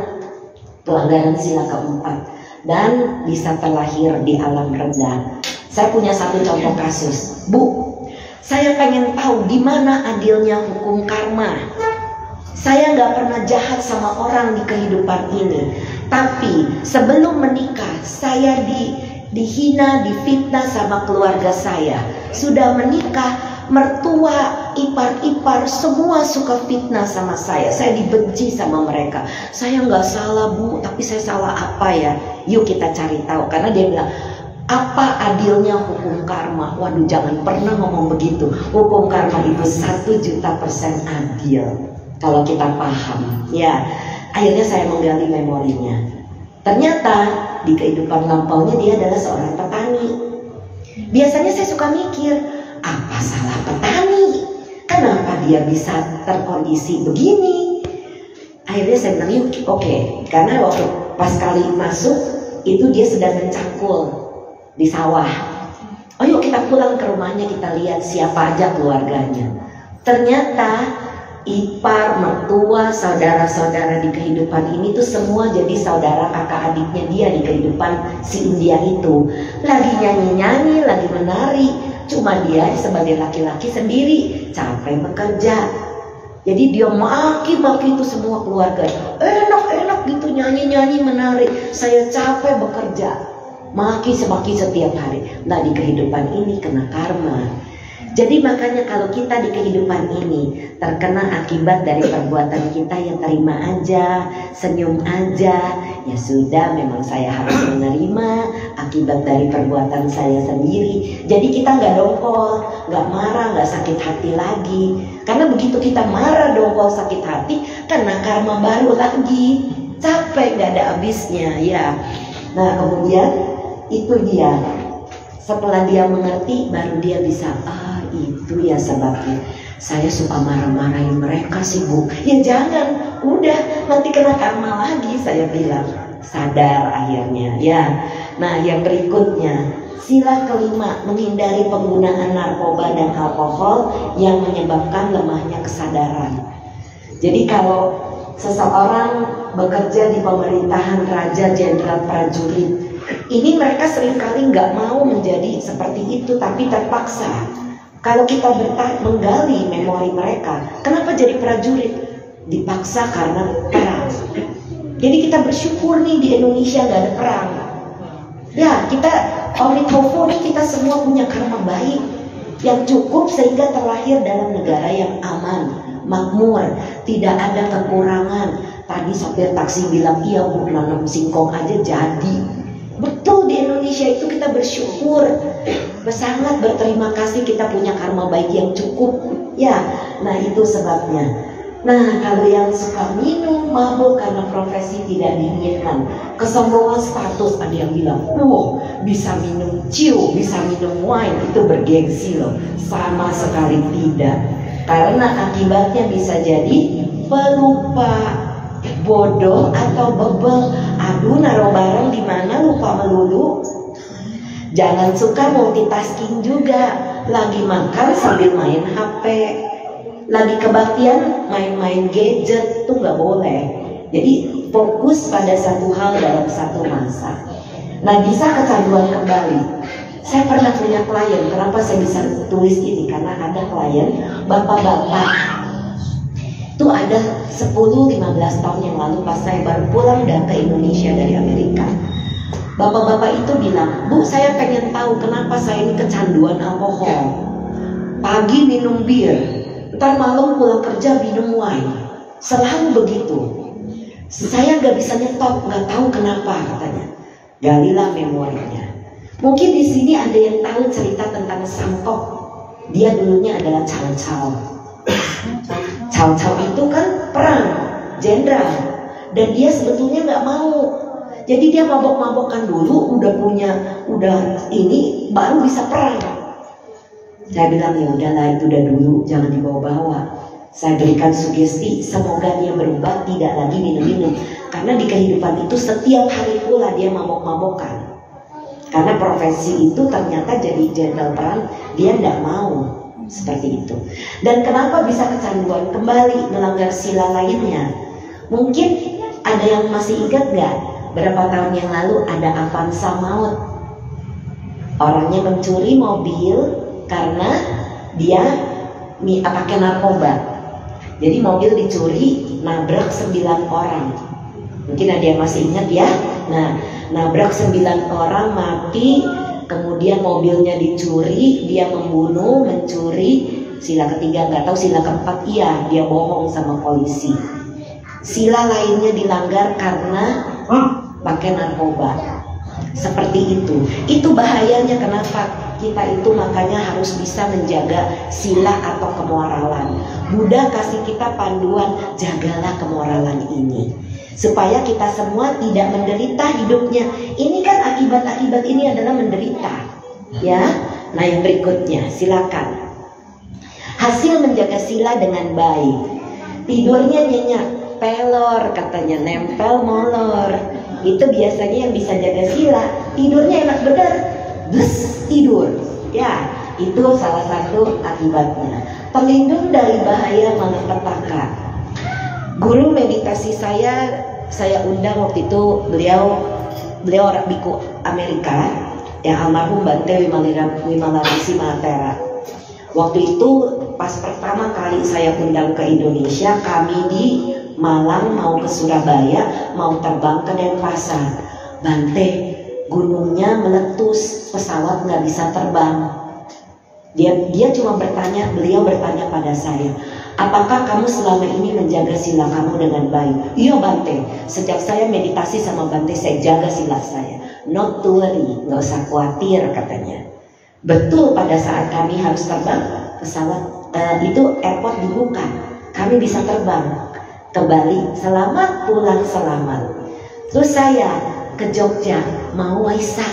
pelanggaran sila keempat dan bisa terlahir di alam rendah. Saya punya satu contoh kasus, Bu. Saya pengen tahu di mana adilnya hukum karma. Saya nggak pernah jahat sama orang di kehidupan ini, tapi sebelum menikah saya dihina, difitnah sama keluarga saya. Sudah menikah, mertua, ipar-ipar semua suka fitnah sama saya. Saya dibenci sama mereka. Saya nggak salah, Bu, tapi saya salah apa ya? Yuk kita cari tahu. Karena dia bilang, apa adilnya hukum karma? Waduh, jangan pernah ngomong begitu. Hukum karma itu 1.000.000% adil kalau kita paham ya. Akhirnya saya menggali memorinya. Ternyata di kehidupan lampaunya dia adalah seorang petani. Biasanya saya suka mikir, apa salah petani? Kenapa dia bisa terkondisi begini? Akhirnya saya bilang, yuk oke. Karena waktu pas kali masuk itu dia sedang mencangkul di sawah. Oh yuk kita pulang ke rumahnya, kita lihat siapa aja keluarganya. Ternyata ipar, mertua, saudara-saudara di kehidupan ini tuh semua jadi saudara kakak adiknya dia di kehidupan si India itu. Lagi nyanyi-nyanyi, lagi menari. Cuma dia sebagai laki-laki sendiri capek bekerja. Jadi dia maki-maki itu semua keluarga. Enak-enak gitu nyanyi-nyanyi menari. Saya capek bekerja. Maki-maki setiap hari. Nah di kehidupan ini kena karma. Jadi makanya kalau kita di kehidupan ini terkena akibat dari perbuatan kita, yang terima aja, senyum aja. Ya sudah, memang saya harus menerima akibat dari perbuatan saya sendiri. Jadi kita nggak dongkol, nggak marah, nggak sakit hati lagi. Karena begitu kita marah, dongkol, sakit hati, kena karma baru lagi. Capek, nggak ada habisnya ya. Nah kemudian itu dia, setelah dia mengerti baru dia bisa, itu ya sebabnya saya suka marah-marahin mereka sih, Bu. Ya jangan, udah nanti kena karma lagi, saya bilang. Sadar akhirnya ya. Nah yang berikutnya, sila kelima, menghindari penggunaan narkoba dan alkohol yang menyebabkan lemahnya kesadaran. Jadi kalau seseorang bekerja di pemerintahan raja, jenderal, prajurit, ini mereka seringkali nggak mau menjadi seperti itu, tapi terpaksa. Kalau kita menggali memori mereka, kenapa jadi prajurit? Dipaksa karena perang. Jadi kita bersyukur nih di Indonesia nggak ada perang. Ya kita omnitopo nih, kita semua punya karma baik yang cukup sehingga terlahir dalam negara yang aman, makmur, tidak ada kekurangan. Tadi sopir taksi bilang, iya Bu, nanam singkong aja jadi. Betul, di Indonesia itu kita bersyukur, sangat berterima kasih kita punya karma baik yang cukup ya. Nah itu sebabnya. Nah kalau yang suka minum, mabuk karena profesi tidak diinginkan, kesombongan status, ada yang bilang, wah bisa minum ciu, bisa minum wine, itu bergengsi loh. Sama sekali tidak. Karena akibatnya bisa jadi pelupa, bodoh atau bebel. Aduh, naruh barang di mana lupa melulu. Jangan suka multitasking juga. Lagi makan sambil main HP, lagi kebaktian main-main gadget, tuh nggak boleh. Jadi fokus pada satu hal dalam satu masa. Nah bisa kecanduan kembali. Saya pernah punya klien. Kenapa saya bisa tulis ini? Karena ada klien bapak-bapak. Itu ada 10-15 tahun yang lalu pas saya baru pulang dan ke Indonesia dari Amerika. Bapak-bapak itu bilang, Bu saya pengen tahu kenapa saya ini kecanduan alkohol. Pagi minum bir, ntar malam pulang kerja minum wine. Selalu begitu. Saya nggak bisa nyetop, nggak tahu kenapa katanya. Galilah memorinya. Mungkin di sini ada yang tahu cerita tentang Sangkok. Dia dulunya adalah Cao Cao. Cao Cao itu kan perang, jenderal, dan dia sebetulnya nggak mau. Jadi dia mabok-mabokan dulu, udah ini baru bisa perang. Saya bilang ya udahlah, itu udah dulu, jangan dibawa-bawa. Saya berikan sugesti, semoga dia berubah, tidak lagi minum-minum. Karena di kehidupan itu setiap hari pula dia mabok-mabokan. Karena profesi itu ternyata jadi jenderal perang, dia tidak mau seperti itu. Dan kenapa bisa kecanduan? Kembali melanggar sila lainnya. Mungkin ada yang masih ingat nggak? Berapa tahun yang lalu ada Avanza maut. Orangnya mencuri mobil karena dia pakai narkoba. Jadi mobil dicuri, nabrak 9 orang. Mungkin ada yang masih ingat ya. Nah, nabrak 9 orang, mati. Kemudian mobilnya dicuri, dia membunuh, mencuri. Sila ketiga nggak tahu, sila keempat iya, dia bohong sama polisi. Sila lainnya dilanggar karena pakai narkoba. Seperti itu. Itu bahayanya. Kenapa? Kita itu makanya harus bisa menjaga sila atau kemoralan. Buddha kasih kita panduan, jagalah kemoralan ini, supaya kita semua tidak menderita hidupnya. Ini kan akibat-akibat ini adalah menderita, ya. Nah, yang berikutnya, silakan. Hasil menjaga sila dengan baik. Tidurnya nyenyak, pelor katanya, nempel molor. Itu biasanya yang bisa jaga sila. Tidurnya enak bener, tidur. Ya, itu salah satu akibatnya. Terlindung dari bahaya malapetaka. Guru meditasi saya undang waktu itu, beliau orang biku Amerika, yang almarhum Bante Wimalarasi Mahatera. Waktu itu pas pertama kali saya undang ke Indonesia, kami di Malang mau ke Surabaya, mau terbang ke Denpasar. Bante, gunungnya meletus, pesawat nggak bisa terbang. Dia cuma beliau bertanya pada saya, apakah kamu selama ini menjaga sila kamu dengan baik? Iya Bante, sejak saya meditasi sama Bante, saya jaga sila saya. Not to worry, nggak usah khawatir katanya. Betul, pada saat kami harus terbang, pesawat itu airport dibuka, kami bisa terbang ke Bali, selamat pulang selamat. Terus saya ke Jogja mau Waisak,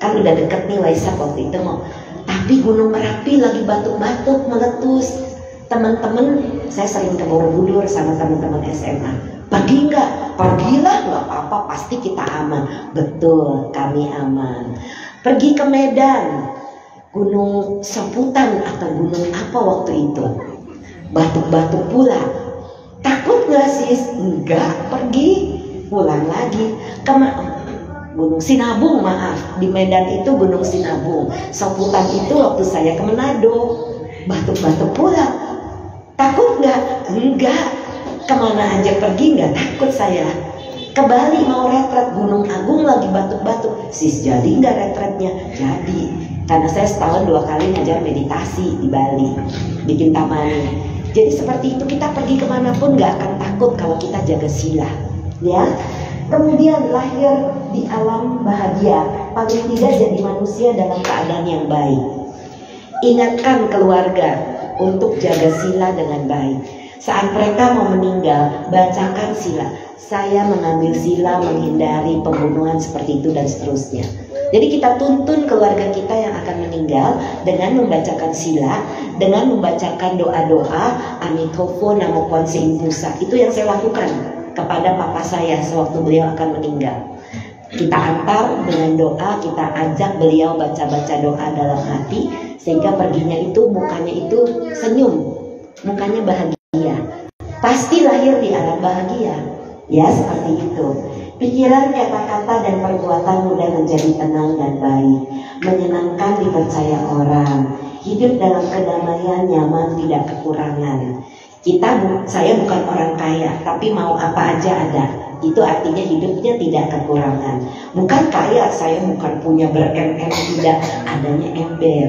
kan udah deket nih Waisak waktu itu mau, tapi Gunung Merapi lagi batuk-batuk meletus. Teman-teman, saya sering ke Borobudur sama teman-teman SMA. Pergi nggak? Pergilah, nggak apa-apa, pasti kita aman. Betul, kami aman. Pergi ke Medan, Gunung Seputan atau gunung apa waktu itu, batuk-batuk pula. Takut nggak sis? Enggak, pergi, pulang lagi ke Gunung Sinabung, maaf, di Medan itu Gunung Sinabung. Seputan itu waktu saya ke Manado, batuk-batuk pula. Takut nggak? Enggak. Kemana aja pergi nggak takut saya. Ke Bali mau retret, Gunung Agung lagi batuk-batuk. Sis, jadi nggak retretnya? Jadi, karena saya setahun 2 kali ngajar meditasi di Bali, bikin tamannya. Jadi seperti itu, kita pergi kemanapun nggak akan takut kalau kita jaga sila, ya. Kemudian lahir di alam bahagia, paling tidak jadi manusia dalam keadaan yang baik. Ingatkan keluarga untuk jaga sila dengan baik. Saat mereka mau meninggal, bacakan sila. Saya mengambil sila menghindari pembunuhan seperti itu dan seterusnya. Jadi kita tuntun keluarga kita yang akan meninggal dengan membacakan sila, dengan membacakan doa-doa Amitofo Namo Kuan Yin Pusa. Itu yang saya lakukan kepada papa saya sewaktu beliau akan meninggal. Kita antar dengan doa, kita ajak beliau baca-baca doa dalam hati, sehingga perginya itu mukanya itu senyum, mukanya bahagia. Pasti lahir di alam bahagia, ya seperti itu. Pikiran, kata-kata, dan perbuatan mudah menjadi tenang dan baik, menyenangkan, dipercaya orang, hidup dalam kedamaian, nyaman, tidak kekurangan. Saya bukan orang kaya, tapi mau apa aja ada. Itu artinya hidupnya tidak kekurangan. Bukan kaya, saya bukan punya ber-MM, tidak, adanya ember.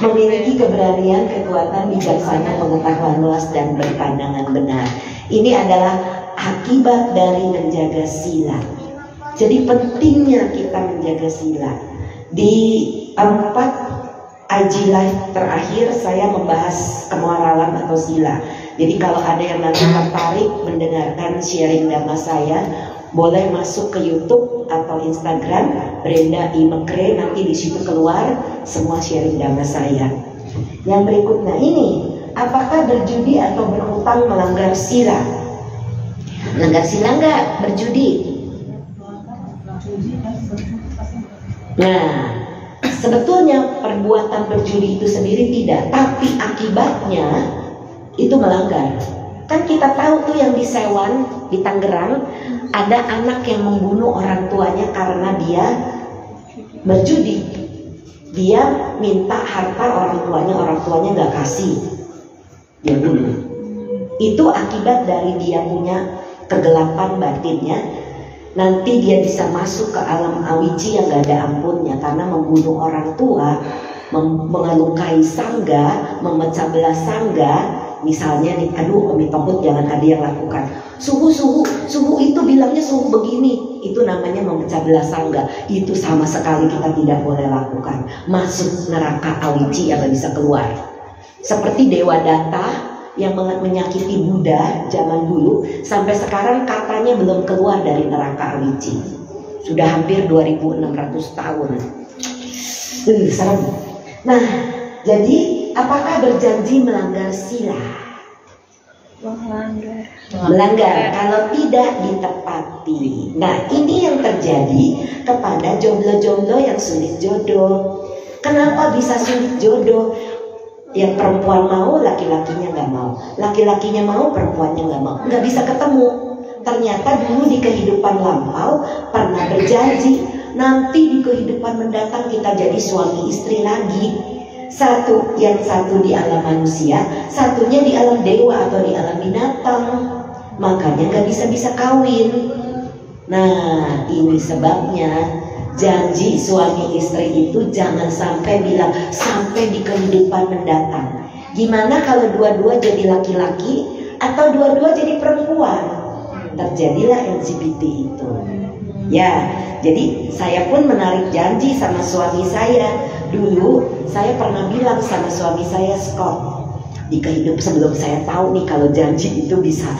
Memiliki keberanian, kekuatan, bijaksana, pengetahuan luas, dan berpandangan benar. Ini adalah akibat dari menjaga sila. Jadi pentingnya kita menjaga sila. Di 4 IG Live terakhir saya membahas kemoralan atau sila. Jadi kalau ada yang nanti tertarik mendengarkan sharing dhamma saya, boleh masuk ke YouTube atau Instagram Brenda I. Mekre, nanti di situ keluar semua sharing dhamma saya. Yang berikutnya ini, apakah berjudi atau berhutang melanggar sila? Melanggar sila enggak berjudi? Nah, sebetulnya perbuatan berjudi itu sendiri tidak, tapi akibatnya itu melanggar. Kan kita tahu tuh yang di Sewan, di Tangerang, ada anak yang membunuh orang tuanya karena dia berjudi. Dia minta harta orang tuanya nggak kasih, dia bunuh. Itu akibat dari dia punya kegelapan batinnya. Nanti dia bisa masuk ke alam awici yang gak ada ampunnya, karena membunuh orang tua, mengelukai sangga, memecah belah sangga. Misalnya nih, aduh Umi Tombut jangan ada yang lakukan. Suhu itu bilangnya suhu begini, itu namanya memecah belah sangga. Itu sama sekali kita tidak boleh lakukan. Masuk neraka awici yang gak bisa keluar. Seperti Dewa Data yang menyakiti Buddha zaman dulu, sampai sekarang katanya belum keluar dari neraka awici. Sudah hampir 2600 tahun. Serem. Nah, jadi apakah berjanji melanggar sila? Melanggar kalau tidak ditepati. Nah, ini yang terjadi kepada jomblo-jomblo yang sulit jodoh. Kenapa bisa sulit jodoh? Yang perempuan mau, laki-lakinya nggak mau. Laki-lakinya mau, perempuannya nggak mau. Nggak bisa ketemu. Ternyata dulu di kehidupan lampau pernah berjanji, nanti di kehidupan mendatang kita jadi suami istri lagi. Yang satu di alam manusia, satunya di alam dewa atau di alam binatang. Makanya nggak bisa kawin. Nah, ini sebabnya janji suami istri itu jangan sampai bilang sampai di kehidupan mendatang. Gimana kalau dua-dua jadi laki-laki atau dua-dua jadi perempuan? Terjadilah LGBT itu. Ya, jadi saya pun menarik janji sama suami saya. Dulu saya pernah bilang sama suami saya, Scott, di kehidupan sebelum saya tahu nih kalau janji itu bisa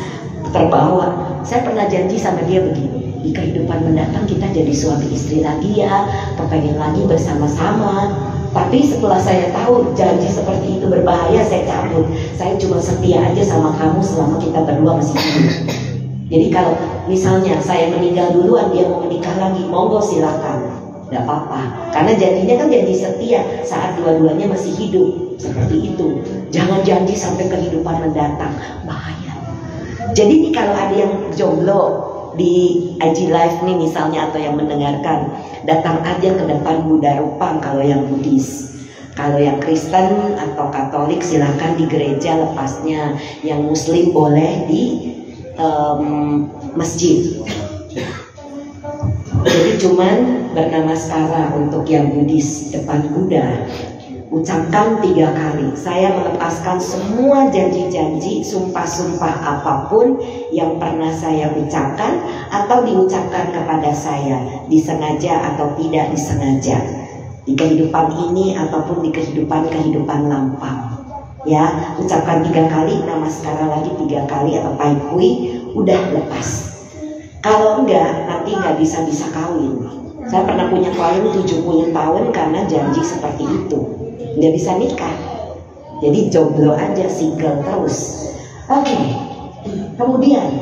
terbawa, saya pernah janji sama dia begini. Di kehidupan mendatang kita jadi suami istri lagi ya, kepengen lagi bersama-sama. Tapi setelah saya tahu janji seperti itu berbahaya, saya cabut. Saya cuma setia aja sama kamu selama kita berdua masih hidup. Jadi kalau misalnya saya meninggal duluan, dia mau menikah lagi, monggo silakan, nggak apa-apa. Karena janjinya kan janji setia saat dua-duanya masih hidup. Seperti itu. Jangan janji sampai kehidupan mendatang, bahaya. Jadi nih kalau ada yang jomblo di IG Live nih misalnya, atau yang mendengarkan, datang aja ke depan Buddha Rupang kalau yang Buddhis. Kalau yang Kristen atau Katolik silahkan di gereja lepasnya. Yang Muslim boleh di masjid. Jadi cuman bernamaskara untuk yang Buddhis depan Buddha. Ucapkan 3 kali, saya melepaskan semua janji-janji, sumpah-sumpah apapun yang pernah saya ucapkan atau diucapkan kepada saya, disengaja atau tidak disengaja, di kehidupan ini ataupun di kehidupan lampau. Ya, ucapkan 3 kali, namaskara lagi 3 kali atau pai kui, udah lepas. Kalau enggak, nanti nggak bisa kawin. Saya pernah punya klien 70 tahun karena janji seperti itu. Nggak bisa nikah, jadi jomblo aja, single terus. Oke. Kemudian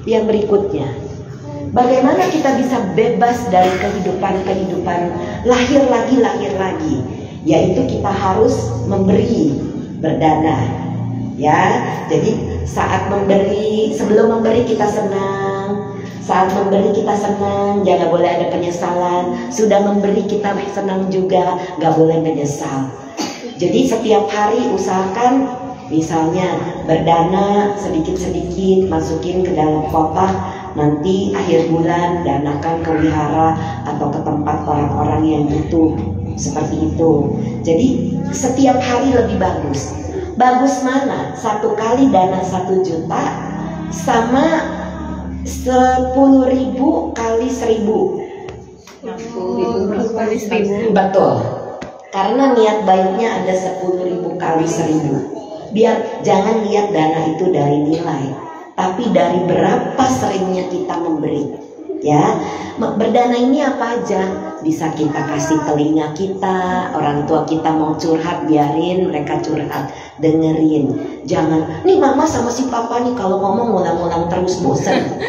yang berikutnya, bagaimana kita bisa bebas dari kehidupan lahir lagi, yaitu kita harus memberi, berdana. Ya, jadi saat memberi, sebelum memberi kita senang. Saat memberi kita senang, jangan boleh ada penyesalan. Sudah memberi kita senang juga, gak boleh menyesal. Jadi setiap hari usahakan, misalnya berdana sedikit-sedikit, masukin ke dalam kotak. Nanti akhir bulan danakan ke wihara atau ke tempat orang-orang yang butuh. seperti itu. Jadi setiap hari lebih bagus. Bagus mana? 1 kali dana 1 juta sama 10.000 kali 1.000. 10.000 kali 1.000. Betul. Karena niat baiknya ada 10.000 kali 1.000. Biar jangan lihat dana itu dari nilai, tapi dari berapa seringnya kita memberi. Ya, berdana ini apa aja? Bisa kita kasih telinga kita, orang tua kita mau curhat, biarin mereka curhat, dengerin. Jangan, nih mama sama si papa nih kalau ngomong ngulang-ngulang terus, bosen.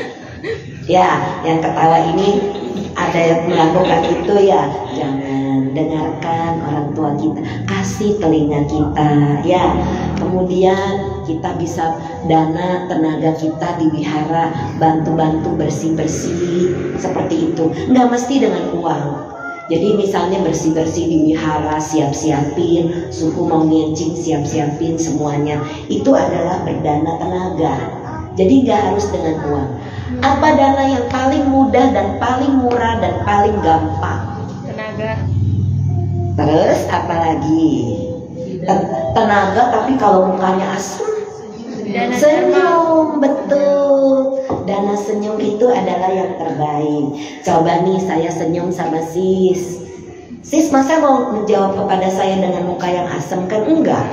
Ya, yang ketawa ini ada yang melakukan itu ya. Jangan, dengarkan orang tua kita, kasih telinga kita. Ya, kemudian kita bisa dana tenaga kita di wihara, bantu-bantu bersih-bersih seperti itu. Nggak mesti dengan uang. Jadi misalnya bersih-bersih di wihara, siap-siapin, suhu mau ngencing, siap-siapin semuanya. Itu adalah berdana tenaga. Jadi nggak harus dengan uang. Apa dana yang paling mudah dan paling murah dan paling gampang? Tenaga. Terus apa lagi? Tenaga, tapi kalau mukanya asem, senyum. Betul. Dana senyum itu adalah yang terbaik. Coba nih saya senyum sama sis. Sis masa mau menjawab kepada saya dengan muka yang asem? Kan enggak.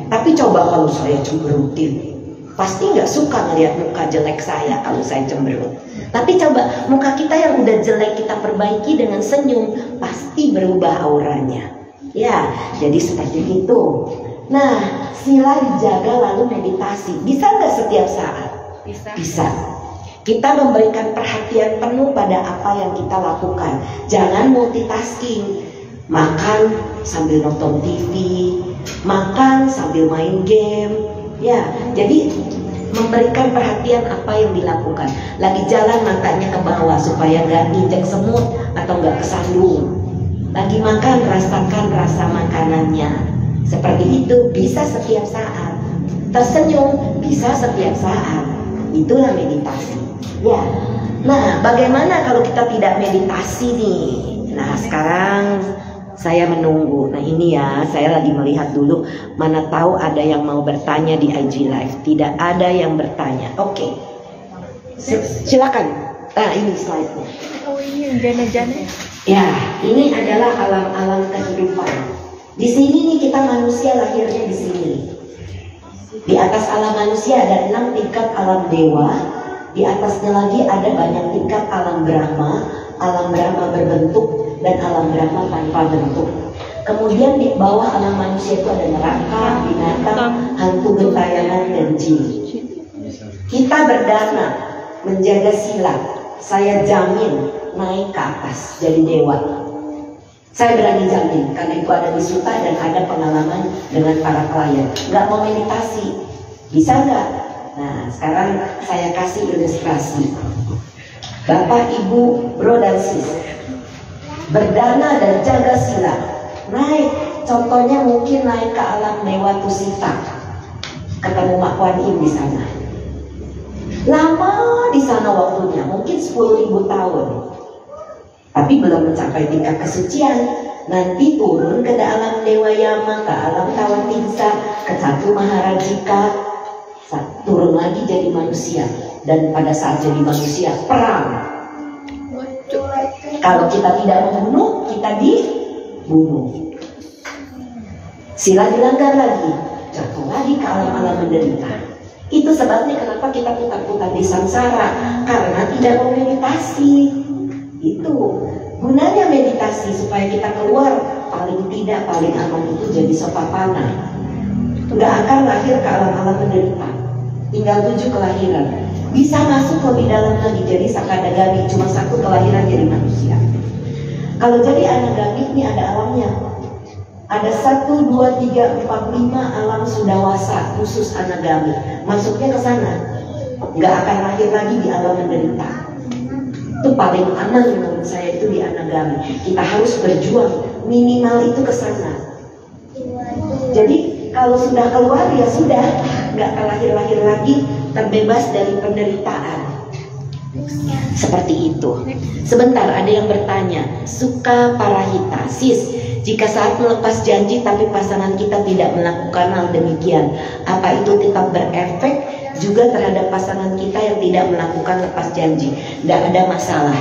Tapi coba kalau saya cemberutin, pasti nggak suka ngelihat muka jelek saya kalau saya cemberut. Tapi coba muka kita yang udah jelek kita perbaiki dengan senyum, pasti berubah auranya. Ya, jadi seperti itu. Nah, sila dijaga lalu meditasi. Bisa nggak setiap saat? Bisa. Bisa. Kita memberikan perhatian penuh pada apa yang kita lakukan. Jangan multitasking. Makan sambil nonton TV, makan sambil main game. Ya, jadi memberikan perhatian apa yang dilakukan. Lagi jalan matanya ke bawah supaya nggak nginjek semut atau nggak kesandung. Lagi makan rasakan rasa makanannya. Seperti itu bisa setiap saat. Tersenyum bisa setiap saat. Itulah meditasi. Ya. Nah, bagaimana kalau kita tidak meditasi nih? Nah, sekarang saya menunggu. Nah ini ya, saya lagi melihat dulu. Mana tahu ada yang mau bertanya di IG Live. Tidak ada yang bertanya. Oke. Silakan. Nah ini slide-nya. Oh ini jana-jana. Ya, ini adalah alam-alam kehidupan. Di sini nih kita manusia lahirnya di sini. Di atas alam manusia ada 6 tingkat alam dewa. Di atasnya lagi ada banyak tingkat alam Brahma. Alam Brahma berbentuk dan alam Brahma tanpa bentuk. Kemudian di bawah alam manusia itu ada neraka, binatang, hantu gentayangan, dan jin. Kita berdana menjaga sila. Saya jamin naik ke atas jadi dewa. Saya berani jamin karena itu ada di Sutta dan ada pengalaman dengan para klien. Nggak mau meditasi, bisa nggak? Nah sekarang saya kasih ilustrasi. Bapak, Ibu, Bro dan Sis, berdana dan jaga sila. Naik, contohnya mungkin naik ke alam Dewa Tusita, ketemu Mak Kuan Im di sana. Lama di sana waktunya, mungkin 10.000 tahun. Tapi belum mencapai tingkat kesucian. Nanti turun ke alam Dewa Yama, ke alam Tawatingsa, ke Catu Maharajika, turun lagi jadi manusia. Dan pada saat jadi manusia, perang. Kalau kita tidak membunuh, kita dibunuh. Sila dilanggar lagi, jatuh lagi ke alam-alam menderita. Itu sebabnya kenapa kita putar-putar di samsara, karena tidak mau meditasi. Itu gunanya meditasi supaya kita keluar, paling tidak paling aman itu jadi sotapana. Nggak akan lahir ke alam-alam menderita. Tinggal 7 kelahiran. Bisa masuk lebih dalam lagi jadi sakadagami, cuma 1 kelahiran jadi manusia. Kalau jadi anagami ini ada alamnya. Ada 1, 2, 3, 4, 5 alam sudawasa khusus anagami. Masuknya ke sana. Nggak akan lahir lagi di alam menderita. Itu paling aman menurut saya itu di anagami. Kita harus berjuang minimal itu ke sana. Jadi kalau sudah keluar ya sudah, nggak akan lahir-lahir lagi, terbebas dari penderitaan. Seperti itu. Sebentar, ada yang bertanya, Suka Parahita, sis, jika saat melepas janji tapi pasangan kita tidak melakukan hal demikian, apa itu tetap berefek juga terhadap pasangan kita yang tidak melakukan lepas janji? Tidak ada masalah.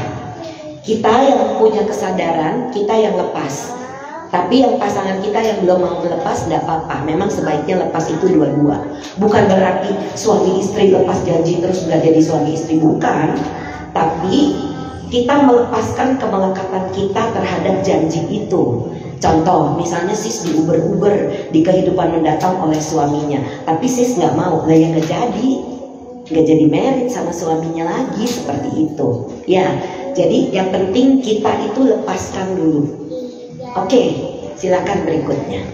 Kita yang punya kesadaran, kita yang lepas. Tapi yang pasangan kita yang belum mau melepas, tidak apa-apa. Memang sebaiknya lepas itu dua-dua. Bukan berarti suami istri lepas janji terus sudah jadi suami istri, bukan. Tapi kita melepaskan kemelekatan kita terhadap janji itu. Contoh, misalnya sis diuber-uber di kehidupan mendatang oleh suaminya, tapi sis nggak mau, lah ya nggak jadi married sama suaminya lagi, seperti itu. Ya, jadi yang penting kita itu lepaskan dulu. Oke, silakan berikutnya.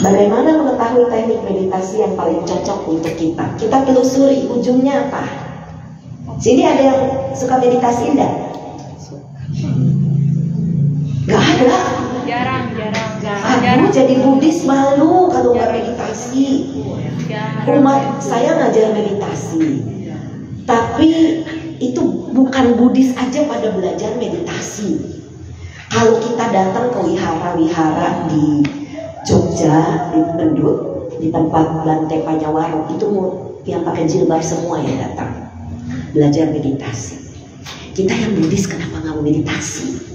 Bagaimana mengetahui teknik meditasi yang paling cocok untuk kita? Kita telusuri ujungnya apa. Sini ada yang suka meditasi enggak? Gak ada. Jarang. Aku jadi Buddhis malu kalau nggak meditasi. Umat saya ngajar meditasi, tapi itu bukan Buddhis aja pada belajar meditasi. Kalau kita datang ke wihara-wihara di Jogja, di Bendut, di tempat Bante Panyawaro, itu yang pakai jilbab semua yang datang belajar meditasi. Kita yang Buddhis kenapa nggak mau meditasi?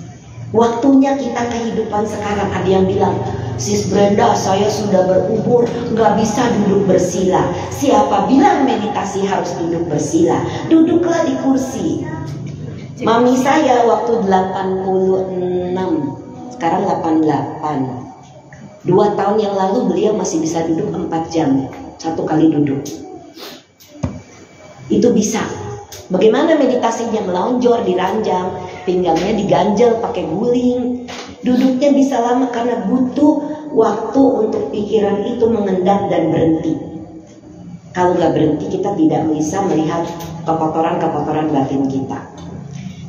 Waktunya kita kehidupan sekarang. Ada yang bilang, Sis Brenda, saya sudah berumur, nggak bisa duduk bersila. Siapa bilang meditasi harus duduk bersila? Duduklah di kursi. Mami saya waktu 86, sekarang 88. 2 tahun yang lalu beliau masih bisa duduk 4 jam, 1 kali duduk. Itu bisa. Bagaimana meditasinya? Melonjor, diranjang, pinggangnya diganjel pakai guling. Duduknya bisa lama karena butuh waktu untuk pikiran itu mengendap dan berhenti. Kalau nggak berhenti, kita tidak bisa melihat kekotoran-kekotoran batin kita.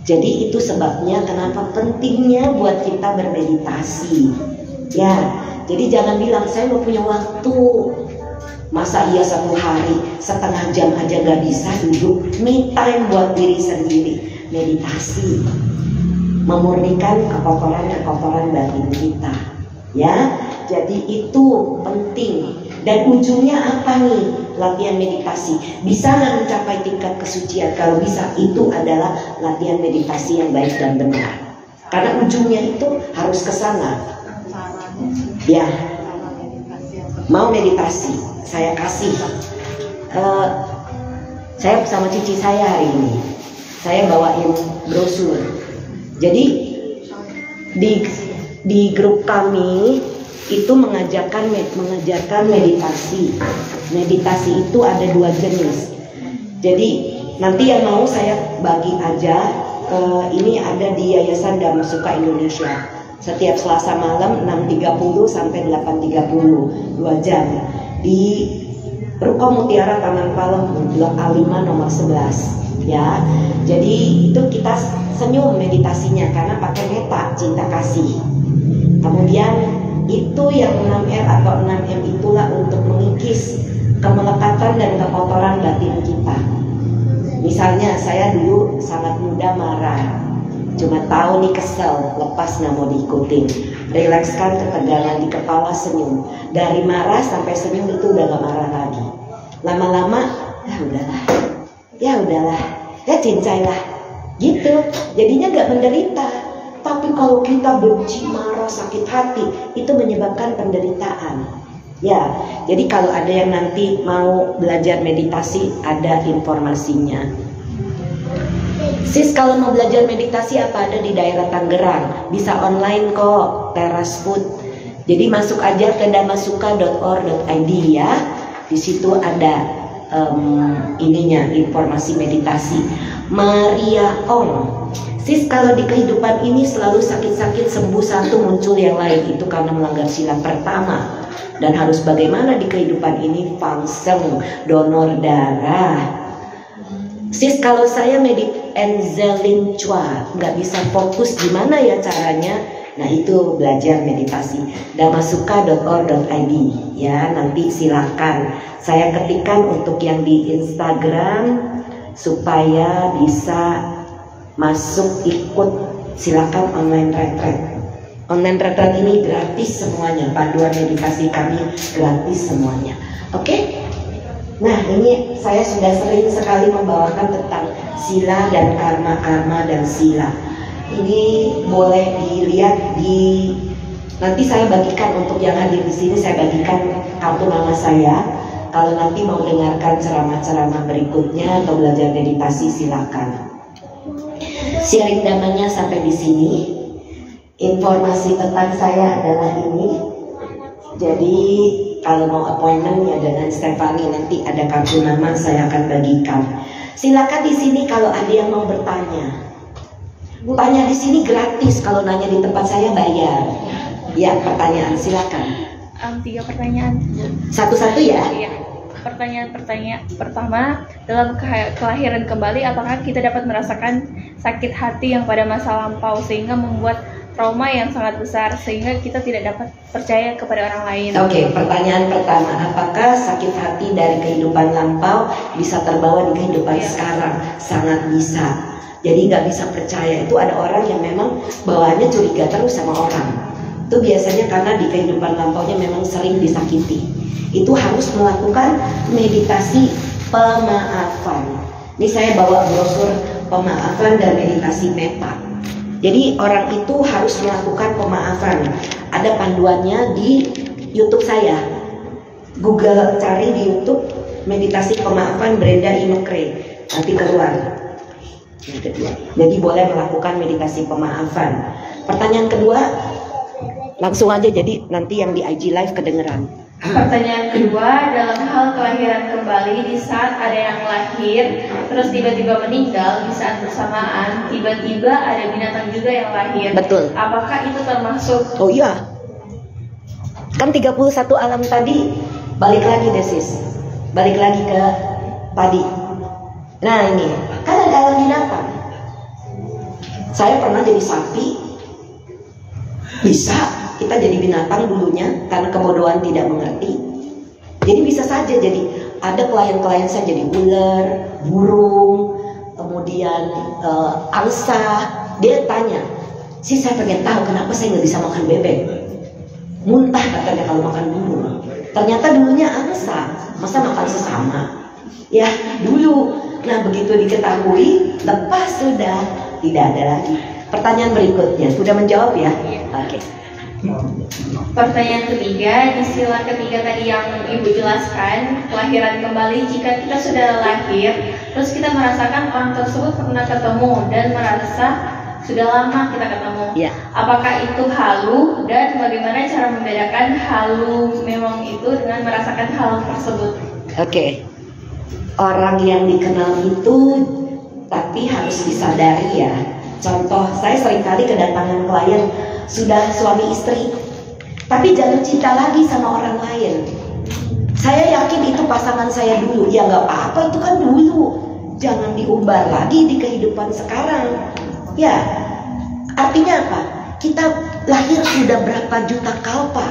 Jadi itu sebabnya kenapa pentingnya buat kita bermeditasi. Ya, jadi jangan bilang saya nggak punya waktu. Masa iya 1 hari, setengah jam aja nggak bisa duduk. Me time buat diri sendiri. Meditasi, memurnikan kekotoran-kekotoran batin kita. Ya, jadi itu penting. Dan ujungnya apa nih? Latihan meditasi. Bisa nggak mencapai tingkat kesucian? Kalau bisa, itu adalah latihan meditasi yang baik dan benar. Karena ujungnya itu harus ke sana. Ya, mau meditasi, saya kasih. Saya bersama cici saya hari ini. Saya bawain brosur. Jadi di grup kami itu mengajarkan meditasi. Meditasi itu ada 2 jenis. Jadi nanti yang mau saya bagi aja. Ini ada di Yayasan Dhamma Sukha Indonesia. Setiap Selasa malam 6.30 sampai 8.30, 2 jam di Ruko Mutiara Taman Palem, Blok A5 nomor 11. Ya, jadi itu kita senyum meditasinya karena pakai metta, cinta kasih. Kemudian itu yang 6R atau 6M itulah untuk mengikis kemelekatan dan kekotoran batin kita. Misalnya saya dulu sangat mudah marah, cuma tahu nih kesel, lepas nggak mau diikutin. Rilekskan ketegangan di kepala, senyum. Dari marah sampai senyum itu udah gak marah lagi. Lama-lama, ya udahlah, cincailah, gitu. Jadinya gak menderita. Tapi kalau kita benci, marah, sakit hati, itu menyebabkan penderitaan. Ya, jadi kalau ada yang nanti mau belajar meditasi, ada informasinya. Sis, kalau mau belajar meditasi apa ada di daerah Tangerang? Bisa online kok, Teras Food. Jadi masuk aja ke dhammasukha.org.id ya. Di situ ada ininya, informasi meditasi. Maria Ong, sis, kalau di kehidupan ini selalu sakit-sakit, sembuh satu muncul yang lain, itu karena melanggar sila pertama. Dan harus bagaimana di kehidupan ini? Fangseng, donor darah. Sis, kalau saya Enzelin Chua nggak bisa fokus, gimana ya caranya? Nah, itu belajar meditasi. dhammasukha.org.id ya, nanti silakan saya ketikkan untuk yang di Instagram supaya bisa masuk ikut, silakan online retreat. Online retreat ini gratis semuanya, panduan meditasi kami gratis semuanya. Oke? Nah, ini saya sudah sering sekali membawakan tentang sila dan karma dan sila. Ini boleh dilihat di, nanti saya bagikan untuk yang hadir di sini, saya bagikan kartu nama saya. Kalau nanti mau dengarkan ceramah-ceramah berikutnya atau belajar meditasi, silakan. Sharing namanya sampai di sini. Informasi tentang saya adalah ini. Jadi kalau mau appointment ya dengan Stefani, nanti ada kartu nama saya akan bagikan. Silakan di sini kalau ada yang mau bertanya. Tanya di sini gratis, kalau nanya di tempat saya bayar. Ya, pertanyaan silakan. 3 pertanyaan. Satu-satu ya. Iya. Pertanyaan pertama, dalam kelahiran kembali, apakah kita dapat merasakan sakit hati yang pada masa lampau sehingga membuat trauma yang sangat besar sehingga kita tidak dapat percaya kepada orang lain? Oke, pertanyaan pertama, apakah sakit hati dari kehidupan lampau bisa terbawa di kehidupan sekarang? Sangat bisa. Jadi nggak bisa percaya. Itu ada orang yang memang bawaannya curiga terus sama orang. Itu biasanya karena di kehidupan lampaunya memang sering disakiti. Itu harus melakukan meditasi pemaafan. Ini saya bawa brosur pemaafan dan meditasi meta. Jadi orang itu harus melakukan pemaafan. Ada panduannya di YouTube saya. Google, cari di YouTube meditasi pemaafan Brenda Imekre, nanti keluar. Yang kedua. Jadi boleh melakukan meditasi pemaafan. Pertanyaan kedua, langsung aja, jadi nanti yang di IG live kedengeran. Pertanyaan kedua, dalam hal kelahiran kembali, di saat ada yang lahir terus tiba-tiba meninggal, di saat bersamaan tiba-tiba ada binatang juga yang lahir. Betul. Apakah itu termasuk? Oh iya, kan 31 alam tadi, balik lagi desis, balik lagi ke tadi. Nah ini kan ada alam binatang. Saya pernah jadi sapi, bisa kita jadi binatang dulunya karena kebodohan tidak mengerti. Jadi bisa saja jadi, ada klien-klien saya jadi ular, burung, kemudian angsa. Dia tanya, sih saya pengen tahu kenapa saya nggak bisa makan bebek. Muntah katanya kalau makan burung. Ternyata dulunya angsa, masa makan sesama? Ya dulu. Nah begitu diketahui, lepas sudah tidak ada lagi. Pertanyaan berikutnya, sudah menjawab ya? Oke. Pertanyaan ketiga, di sila ketiga tadi yang Ibu jelaskan, kelahiran kembali, jika kita sudah lahir, terus kita merasakan orang tersebut pernah ketemu dan merasa sudah lama kita ketemu. Ya. Apakah itu halu dan bagaimana cara membedakan halu memang itu dengan merasakan hal tersebut? Oke. Orang yang dikenal itu tapi harus disadari ya. Contoh, saya seringkali kedatangan klien sudah suami istri, tapi jatuh cinta lagi sama orang lain. Saya yakin itu pasangan saya dulu. Ya nggak apa-apa, itu kan dulu. Jangan diumbar lagi di kehidupan sekarang. Ya, artinya apa? Kita lahir sudah berapa juta kalpa.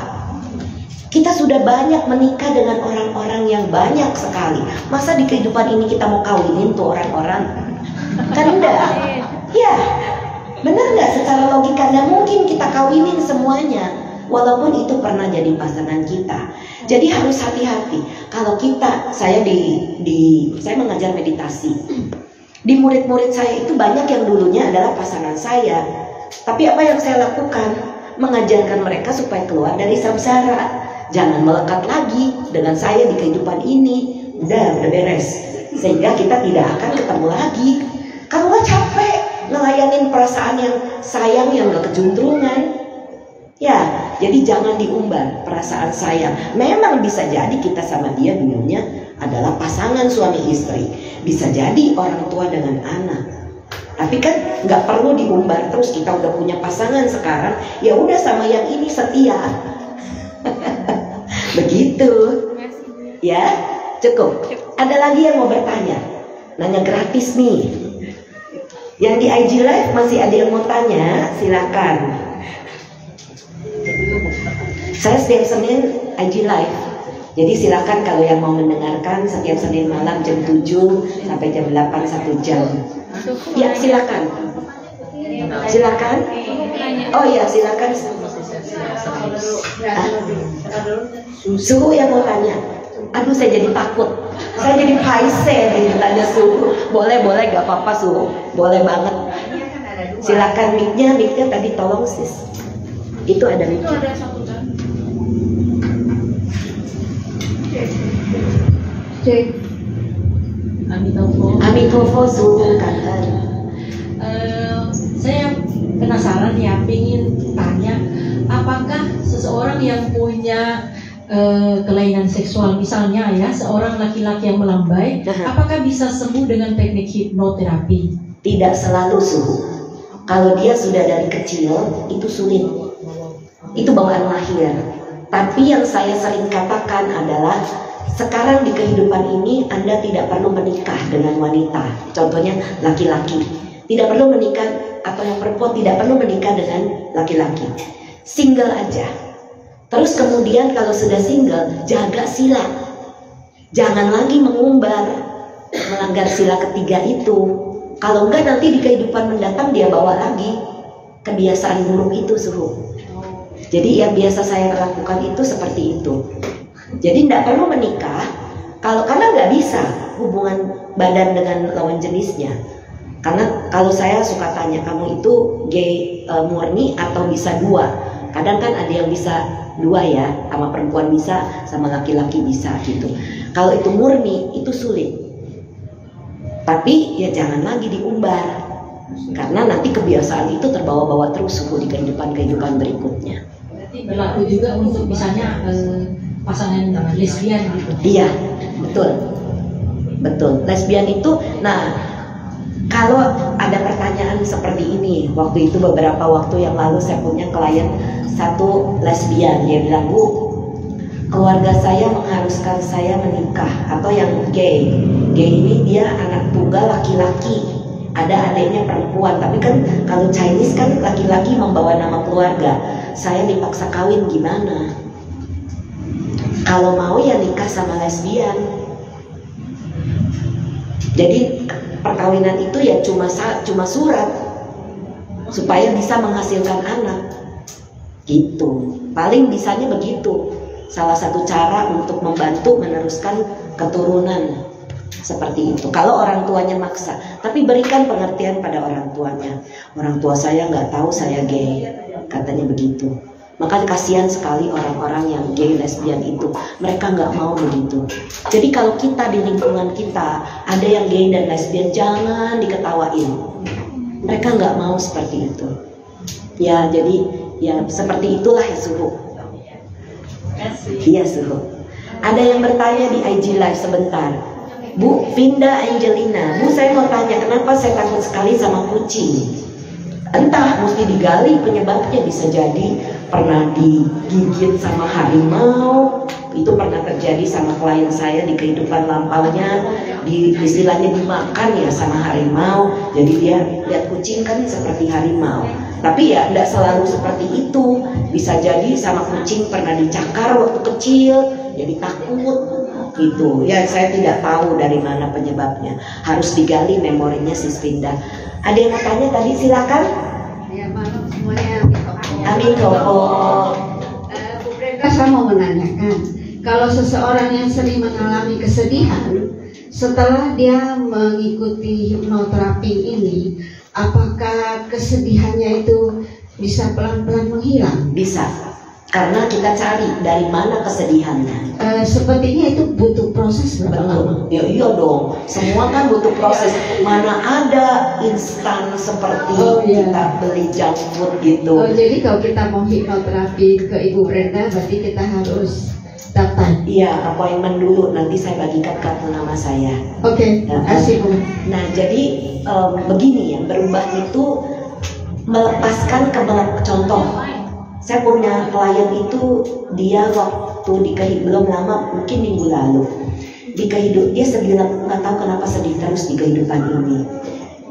Kita sudah banyak menikah dengan orang-orang yang banyak sekali. Masa di kehidupan ini kita mau kawinin tuh orang-orang? Kan enggak. Ya, benar nggak secara logika? Nggak mungkin kita kawinin semuanya, walaupun itu pernah jadi pasangan kita. Jadi harus hati-hati. Kalau kita, saya saya mengajar meditasi. Di murid-murid saya itu banyak yang dulunya adalah pasangan saya. Tapi apa yang saya lakukan? Mengajarkan mereka supaya keluar dari samsara. Jangan melekat lagi dengan saya di kehidupan ini. Udah beres. Sehingga kita tidak akan ketemu lagi. Kalau nggak capek ngelayanin perasaan yang sayang yang gak kejuntrungan. Ya, jadi jangan diumbar perasaan sayang. Memang bisa jadi kita sama dia dulunya adalah pasangan suami istri. Bisa jadi orang tua dengan anak. Tapi kan nggak perlu diumbar terus. Kita udah punya pasangan sekarang, ya udah sama yang ini setia. Begitu. Ya, cukup. Ada lagi yang mau bertanya? Nanya gratis nih. Yang di IG Live masih ada yang mau tanya, silakan. Saya setiap Senin IG Live. Jadi silakan kalau yang mau mendengarkan setiap Senin malam jam 7 sampai jam 8 1 jam. Ya silakan. Silakan. Oh ya silakan. Suhu yang mau tanya. Aduh saya jadi takut. Saya jadi paise ditanya suhu. Boleh gak apa-apa suhu. Boleh banget. Silakan mic-nya tadi tolong sis. Itu ada mic. Cek. Amitofo suhu kangen. Saya penasaran ya, ingin tanya, apakah seseorang yang punya kelainan seksual, misalnya ya, seorang laki-laki yang melambai, apakah bisa sembuh dengan teknik hipnoterapi? Tidak selalu suhu. Kalau dia sudah dari kecil, itu sulit. Itu bawaan lahir. Tapi yang saya sering katakan adalah sekarang di kehidupan ini Anda tidak perlu menikah dengan wanita. Contohnya laki-laki. Tidak perlu menikah, atau yang perempuan tidak perlu menikah dengan laki-laki. Single aja. Terus kemudian kalau sudah single, jaga sila. Jangan lagi mengumbar, melanggar sila ketiga itu. Kalau enggak nanti di kehidupan mendatang dia bawa lagi kebiasaan buruk itu suhu. Jadi yang biasa saya lakukan itu seperti itu. Jadi tidak perlu menikah, karena nggak bisa hubungan badan dengan lawan jenisnya. Karena kalau saya suka tanya, kamu itu gay murni atau bisa dua? Kadang kan ada yang bisa dua ya, sama perempuan bisa, sama laki-laki bisa gitu. Kalau itu murni, itu sulit. Tapi ya jangan lagi diumbar, karena nanti kebiasaan itu terbawa-bawa terus di kehidupan berikutnya. Berarti berlaku juga untuk misalnya pasangan lesbian gitu. Iya, betul. Lesbian itu, nah. Kalau ada pertanyaan seperti ini, waktu itu beberapa waktu yang lalu saya punya klien satu lesbian, dia bilang, Bu, keluarga saya mengharuskan saya menikah, atau yang gay ini dia anak tunggal laki-laki, ada adiknya perempuan, tapi kan kalau Chinese kan laki-laki membawa nama keluarga, saya dipaksa kawin gimana? Kalau mau ya nikah sama lesbian. Jadi perkawinan itu ya cuma surat supaya bisa menghasilkan anak gitu, paling bisanya begitu. Salah satu cara untuk membantu meneruskan keturunan seperti itu. Kalau orang tuanya maksa, tapi berikan pengertian pada orang tuanya. Orang tua saya nggak tahu saya gay, katanya begitu. Maka kasihan sekali orang-orang yang gay lesbian itu, mereka nggak mau begitu. Jadi kalau kita di lingkungan kita ada yang gay dan lesbian, jangan diketawain. Mereka nggak mau seperti itu. Ya jadi ya seperti itulah ya suhu. Iya suhu. Ada yang bertanya di IG Live sebentar. Bu Vinda Angelina, Bu saya mau tanya kenapa saya takut sekali sama kucing? Entah mesti digali penyebabnya, bisa jadi pernah digigit sama harimau, itu pernah terjadi sama klien saya di kehidupan lampaunya, istilahnya dimakan ya sama harimau, jadi dia lihat kucing kan seperti harimau, tapi ya tidak selalu seperti itu, bisa jadi sama kucing pernah dicakar waktu kecil, jadi takut gitu, ya saya tidak tahu dari mana penyebabnya, harus digali memorinya Sis Vinda. Ada yang mau tanya tadi, silakan. Ya, malam semuanya. Amin Koko. Bu Brenda, saya mau menanyakan, kalau seseorang yang sering mengalami kesedihan, setelah dia mengikuti hipnoterapi ini, apakah kesedihannya itu bisa pelan-pelan menghilang? Bisa, karena kita cari dari mana kesedihannya. Sepertinya itu butuh proses berapa lama? Ya iya dong, semua kan butuh proses. Mana ada instan seperti kita beli junk food gitu. Oh, jadi kalau kita mau hipnoterapi ke Ibu Brenda, berarti kita harus daftar. Iya, appointment dulu. Nanti saya bagikan kartu nama saya. Oke, asik Bu. Nah, jadi begini ya, berubah itu melepaskan contoh. Saya punya klien itu, dia waktu belum lama, mungkin minggu lalu, dia sedih, nggak tahu kenapa sedih terus di kehidupan ini.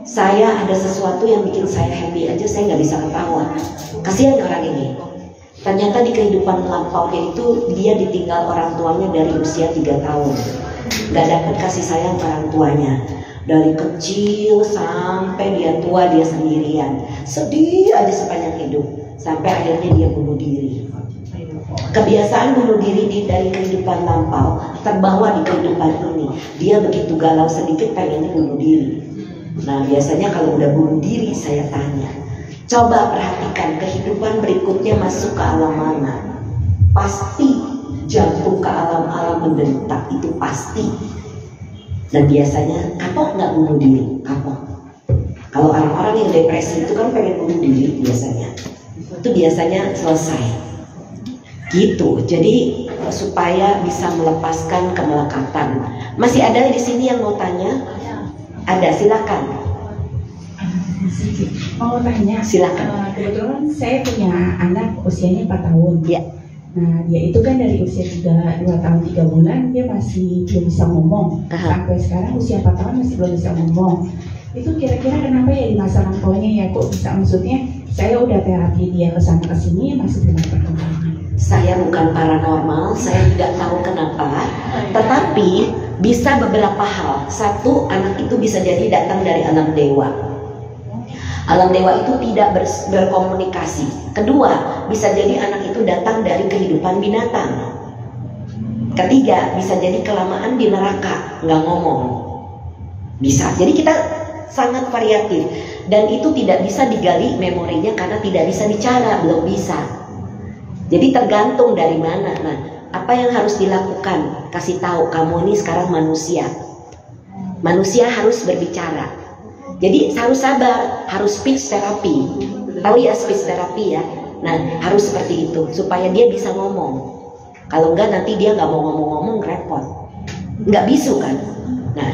Saya ada sesuatu yang bikin saya happy aja, saya nggak bisa ketawa. Kasihan orang ini. Ternyata di kehidupan lampaunya itu dia ditinggal orang tuanya dari usia 3 tahun. Gak dapat kasih sayang orang tuanya. Dari kecil sampai dia tua dia sendirian. Sedih aja sepanjang hidup. Sampai akhirnya dia bunuh diri. Kebiasaan bunuh diri dari kehidupan lampau terbawa di kehidupan ini. Dia begitu galau sedikit pengennya bunuh diri. Nah biasanya kalau udah bunuh diri saya tanya, coba perhatikan kehidupan berikutnya masuk ke alam mana. Pasti jatuh ke alam-alam menderita, itu pasti. Dan biasanya kapok nggak bunuh diri? Kapok. Kalau orang-orang yang depresi itu kan pengen bunuh diri biasanya. Itu biasanya selesai. Gitu. Jadi supaya bisa melepaskan kemelekatan. Masih ada di sini yang mau tanya? Ada, silakan. Mau tanya, Silakan. kebetulan saya punya anak usianya 4 tahun. Ya. Nah, dia itu kan dari usia 2 tahun 3 bulan dia masih belum bisa ngomong. Sampai sekarang usia 4 tahun masih belum bisa ngomong. Itu kira-kira kenapa ya di masa lampaunya ya kok bisa, maksudnya saya udah terapi dia kesana kesini masih belum perkembangan. Saya bukan paranormal, saya tidak tahu kenapa. Tetapi bisa beberapa hal. Satu, anak itu bisa jadi datang dari alam dewa. Alam dewa itu tidak berkomunikasi. Kedua, bisa jadi anak itu datang dari kehidupan binatang. Ketiga, bisa jadi kelamaan di neraka, nggak ngomong. Bisa. Jadi kita sangat variatif. Dan itu tidak bisa digali memorinya karena tidak bisa bicara, belum bisa. Jadi tergantung dari mana. Nah, apa yang harus dilakukan? Kasih tahu, kamu ini sekarang manusia. Manusia harus berbicara. Jadi harus sabar, harus speech therapy. Tahu ya speech therapy ya? Nah, harus seperti itu supaya dia bisa ngomong. Kalau enggak nanti dia nggak mau ngomong-ngomong repot. Nggak bisu kan? Nah,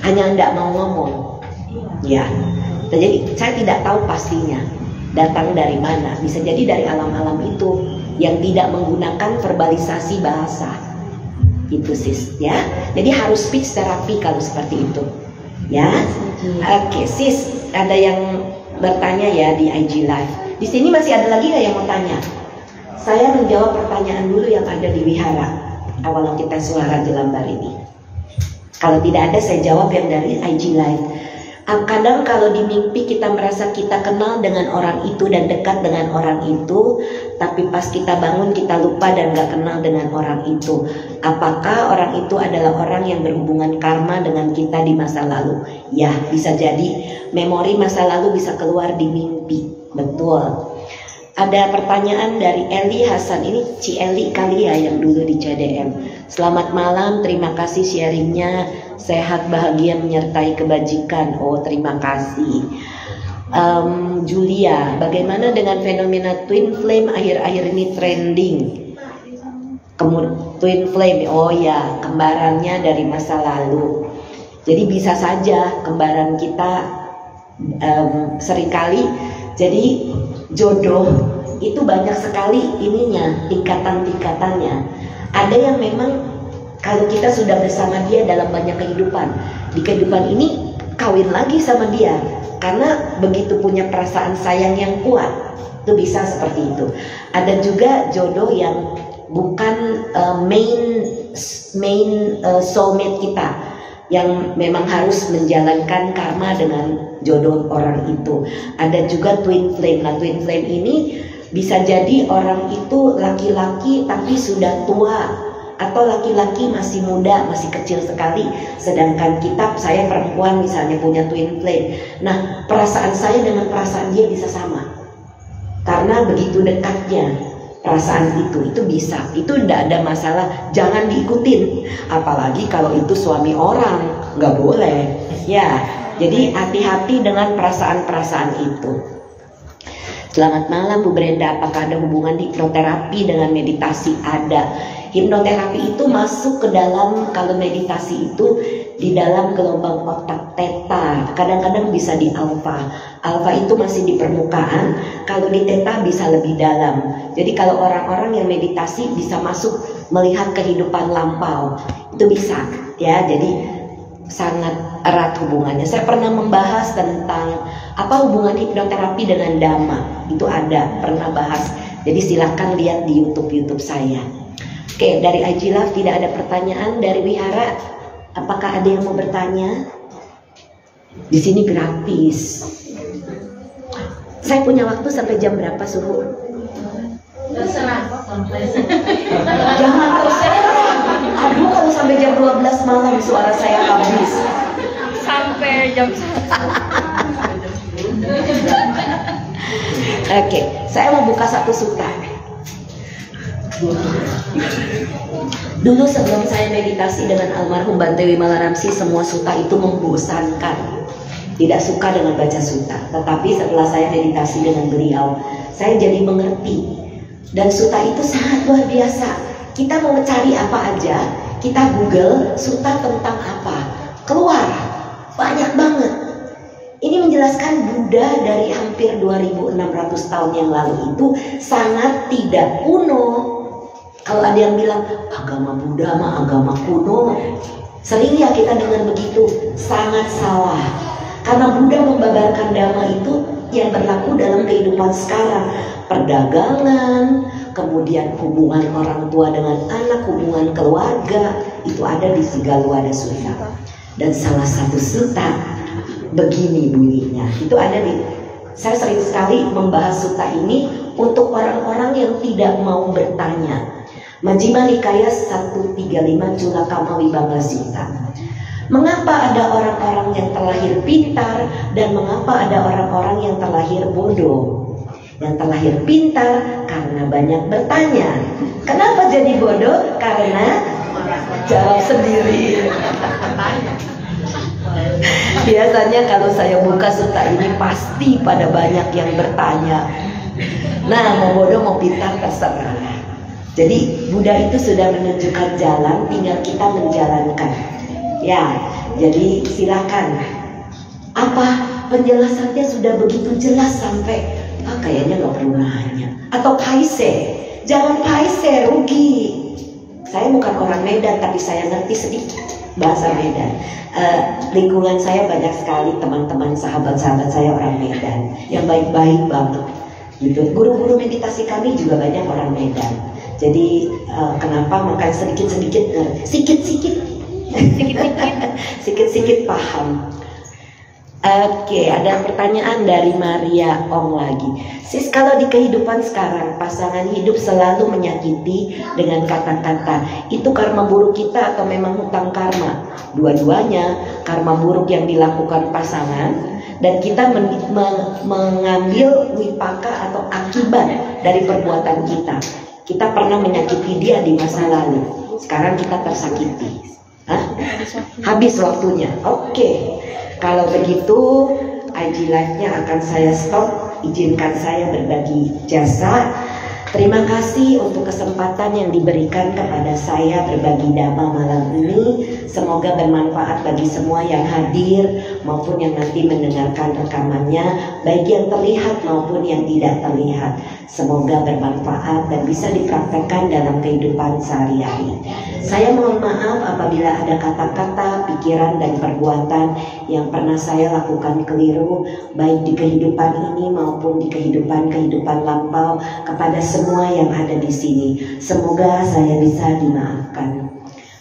hanya nggak mau ngomong. Ya. Jadi saya tidak tahu pastinya datang dari mana. Bisa jadi dari alam-alam itu yang tidak menggunakan verbalisasi bahasa. Itu sis ya. Jadi harus speech therapy kalau seperti itu. Ya. Oke, sis, ada yang bertanya ya di IG Live. Di sini masih ada lagi nggak yang mau tanya? Saya menjawab pertanyaan dulu yang ada di wihara awal kita suara Jelambar ini. Kalau tidak ada, saya jawab yang dari IG Live. Kadang kalau di mimpi kita merasa kita kenal dengan orang itu dan dekat dengan orang itu, tapi pas kita bangun kita lupa dan gak kenal dengan orang itu. Apakah orang itu adalah orang yang berhubungan karma dengan kita di masa lalu? Ya, bisa jadi memori masa lalu bisa keluar di mimpi. Betul. Ada pertanyaan dari Eli Hasan. Ini Ci Eli kali ya yang dulu di CDM. Selamat malam, terima kasih sharingnya. Sehat, bahagia, menyertai kebajikan. Oh, terima kasih. Julia, bagaimana dengan fenomena twin flame akhir-akhir ini trending? Twin flame, oh ya, kembarannya dari masa lalu. Jadi bisa saja kembaran kita seringkali. Jadi jodoh itu banyak sekali ininya, tingkatan-tingkatannya. Ada yang memang kalau kita sudah bersama dia dalam banyak kehidupan, di kehidupan ini kawin lagi sama dia karena begitu punya perasaan sayang yang kuat, itu bisa seperti itu. Ada juga jodoh yang bukan main soulmate kita, yang memang harus menjalankan karma dengan jodoh orang itu. Ada juga twin flame. Nah, twin flame ini bisa jadi orang itu laki-laki tapi sudah tua, atau laki-laki masih muda, masih kecil sekali. Sedangkan saya perempuan misalnya punya twin flame. Nah, perasaan saya dengan perasaan dia bisa sama. Karena begitu dekatnya perasaan itu bisa. Itu tidak ada masalah, jangan diikutin. Apalagi kalau itu suami orang, nggak boleh. Ya, jadi hati-hati dengan perasaan-perasaan itu. Selamat malam Bu Brenda, apakah ada hubungan hipnoterapi dengan meditasi? Ada. Hipnoterapi itu masuk ke dalam, kalau meditasi itu di dalam gelombang otak theta, kadang-kadang bisa di alfa. Alfa itu masih di permukaan, kalau di theta bisa lebih dalam. Jadi kalau orang-orang yang meditasi bisa masuk melihat kehidupan lampau, itu bisa ya. Jadi sangat erat hubungannya. Saya pernah membahas tentang apa hubungan hipnoterapi dengan dhamma. Itu ada, pernah bahas Jadi silakan lihat di YouTube saya. Oke, dari IG Love tidak ada pertanyaan. Dari Wihara, apakah ada yang mau bertanya? Di sini gratis. Saya punya waktu sampai jam berapa, Suhu? Terserah sampai Jangan terus. Aduh, kalau sampai jam 12 malam suara saya habis. Sampai jam 1. Oke, saya mau buka satu suta. Dulu sebelum saya meditasi dengan almarhum Bante Wimala Ramsi, semua suta itu membosankan. Tidak suka dengan baca suta. Tetapi setelah saya meditasi dengan beliau, saya jadi mengerti. Dan suta itu sangat luar biasa. Kita mau cari apa aja, kita Google suta tentang apa, keluar banyak banget. Ini menjelaskan Buddha dari hampir 2600 tahun yang lalu itu sangat tidak kuno. Kalau ada yang bilang agama Buddha mah agama kuno, sering ya kita dengar begitu, sangat salah. Karena Buddha membabarkan dhamma itu yang berlaku dalam kehidupan sekarang, perdagangan, kemudian hubungan orang tua dengan anak, hubungan keluarga, itu ada di Sigalawadah Sutta. Dan salah satu sutta begini bunyinya, itu ada di, saya sering sekali membahas sutta ini untuk orang-orang yang tidak mau bertanya. Majjhima Nikaya 135 Culakama Vibhanga Sutta. Mengapa ada orang-orang yang terlahir pintar dan mengapa ada orang-orang yang terlahir bodoh? Yang terlahir pintar karena banyak bertanya. Kenapa jadi bodoh? Karena jawab sendiri. Biasanya kalau saya buka sutta ini pasti pada banyak yang bertanya. Nah, mau bodoh mau pintar terserah. Jadi Buddha itu sudah menunjukkan jalan, tinggal kita menjalankan. Ya, jadi silakan. Apa penjelasannya sudah begitu jelas sampai kayaknya nggak perlu nanya. Atau paise, jangan paise, rugi. Saya bukan orang Medan tapi saya ngerti sedikit bahasa Medan. Lingkungan saya banyak sekali teman-teman sahabat-sahabat saya orang Medan yang baik-baik banget. Gitu. Guru-guru meditasi kami juga banyak orang Medan. Jadi kenapa makan sedikit-sedikit, sikit-sikit paham. Oke, ada pertanyaan dari Maria Ong lagi. Sis, kalau di kehidupan sekarang pasangan hidup selalu menyakiti dengan kata-kata, itu karma buruk kita atau memang hutang karma? Dua-duanya karma buruk yang dilakukan pasangan, dan kita mengambil wipaka atau akibat dari perbuatan kita. Kita pernah menyakiti dia di masa lalu, sekarang kita tersakiti. Habis waktunya. Oke. Kalau begitu IG Live-nya akan saya stop. Izinkan saya berbagi jasa. Terima kasih untuk kesempatan yang diberikan kepada saya berbagi dhamma malam ini. Semoga bermanfaat bagi semua yang hadir maupun yang nanti mendengarkan rekamannya, baik yang terlihat maupun yang tidak terlihat. Semoga bermanfaat dan bisa dipraktekkan dalam kehidupan sehari-hari. Saya mohon maaf apabila ada kata-kata, pikiran, dan perbuatan yang pernah saya lakukan keliru, baik di kehidupan ini maupun di kehidupan lampau, kepada semua yang ada di sini. Semoga saya bisa dimaafkan.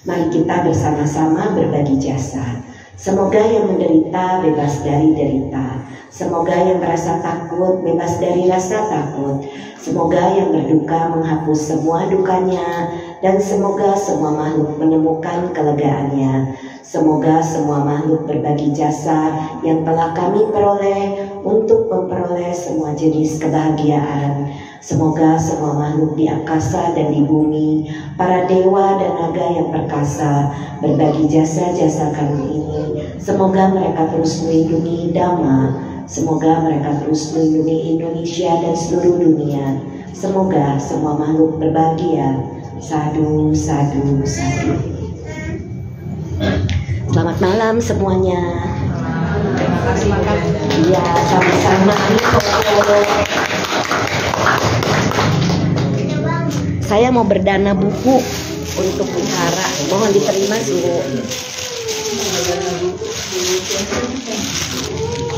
Mari kita bersama-sama berbagi jasa. Semoga yang menderita bebas dari derita. Semoga yang merasa takut bebas dari rasa takut. Semoga yang berduka menghapus semua dukanya. Dan semoga semua makhluk menemukan kelegaannya. Semoga semua makhluk berbagi jasa yang telah kami peroleh untuk memperoleh semua jenis kebahagiaan. Semoga semua makhluk di angkasa dan di bumi, para dewa dan naga yang perkasa, berbagi jasa-jasa kami ini. Semoga mereka terus melindungi Dhamma. Semoga mereka terus melindungi Indonesia dan seluruh dunia. Semoga semua makhluk berbahagia. Sadu, sadu, sadu. Selamat malam semuanya. Terima kasih. Iya, sama-sama. Saya mau berdana buku untuk wihara. Mohon diterima suhu.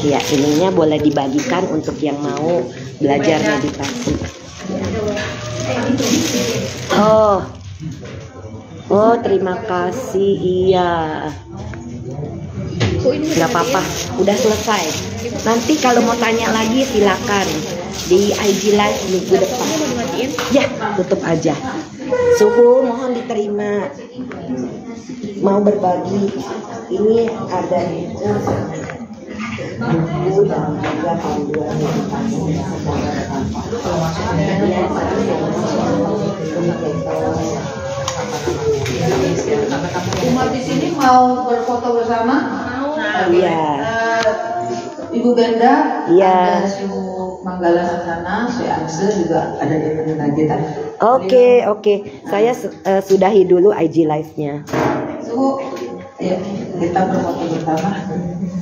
Ya, ininya boleh dibagikan untuk yang mau belajar meditasi. Ya. Oh, terima kasih. Iya. Nggak apa-apa, udah selesai. Nanti kalau mau tanya lagi silakan di IG Live minggu depan. Ya, tutup aja. Suhu mohon diterima. Mau berbagi. Ini ada buku dan juga panduan Umat di sini mau berfoto bersama? Iya. Ibu Benda, Iya. ada Su Manggala Sasana, Su Amse juga ada di mana kita. Oke. Saya sudahi dulu IG Live-nya. Su, ayo kita berfoto bersama.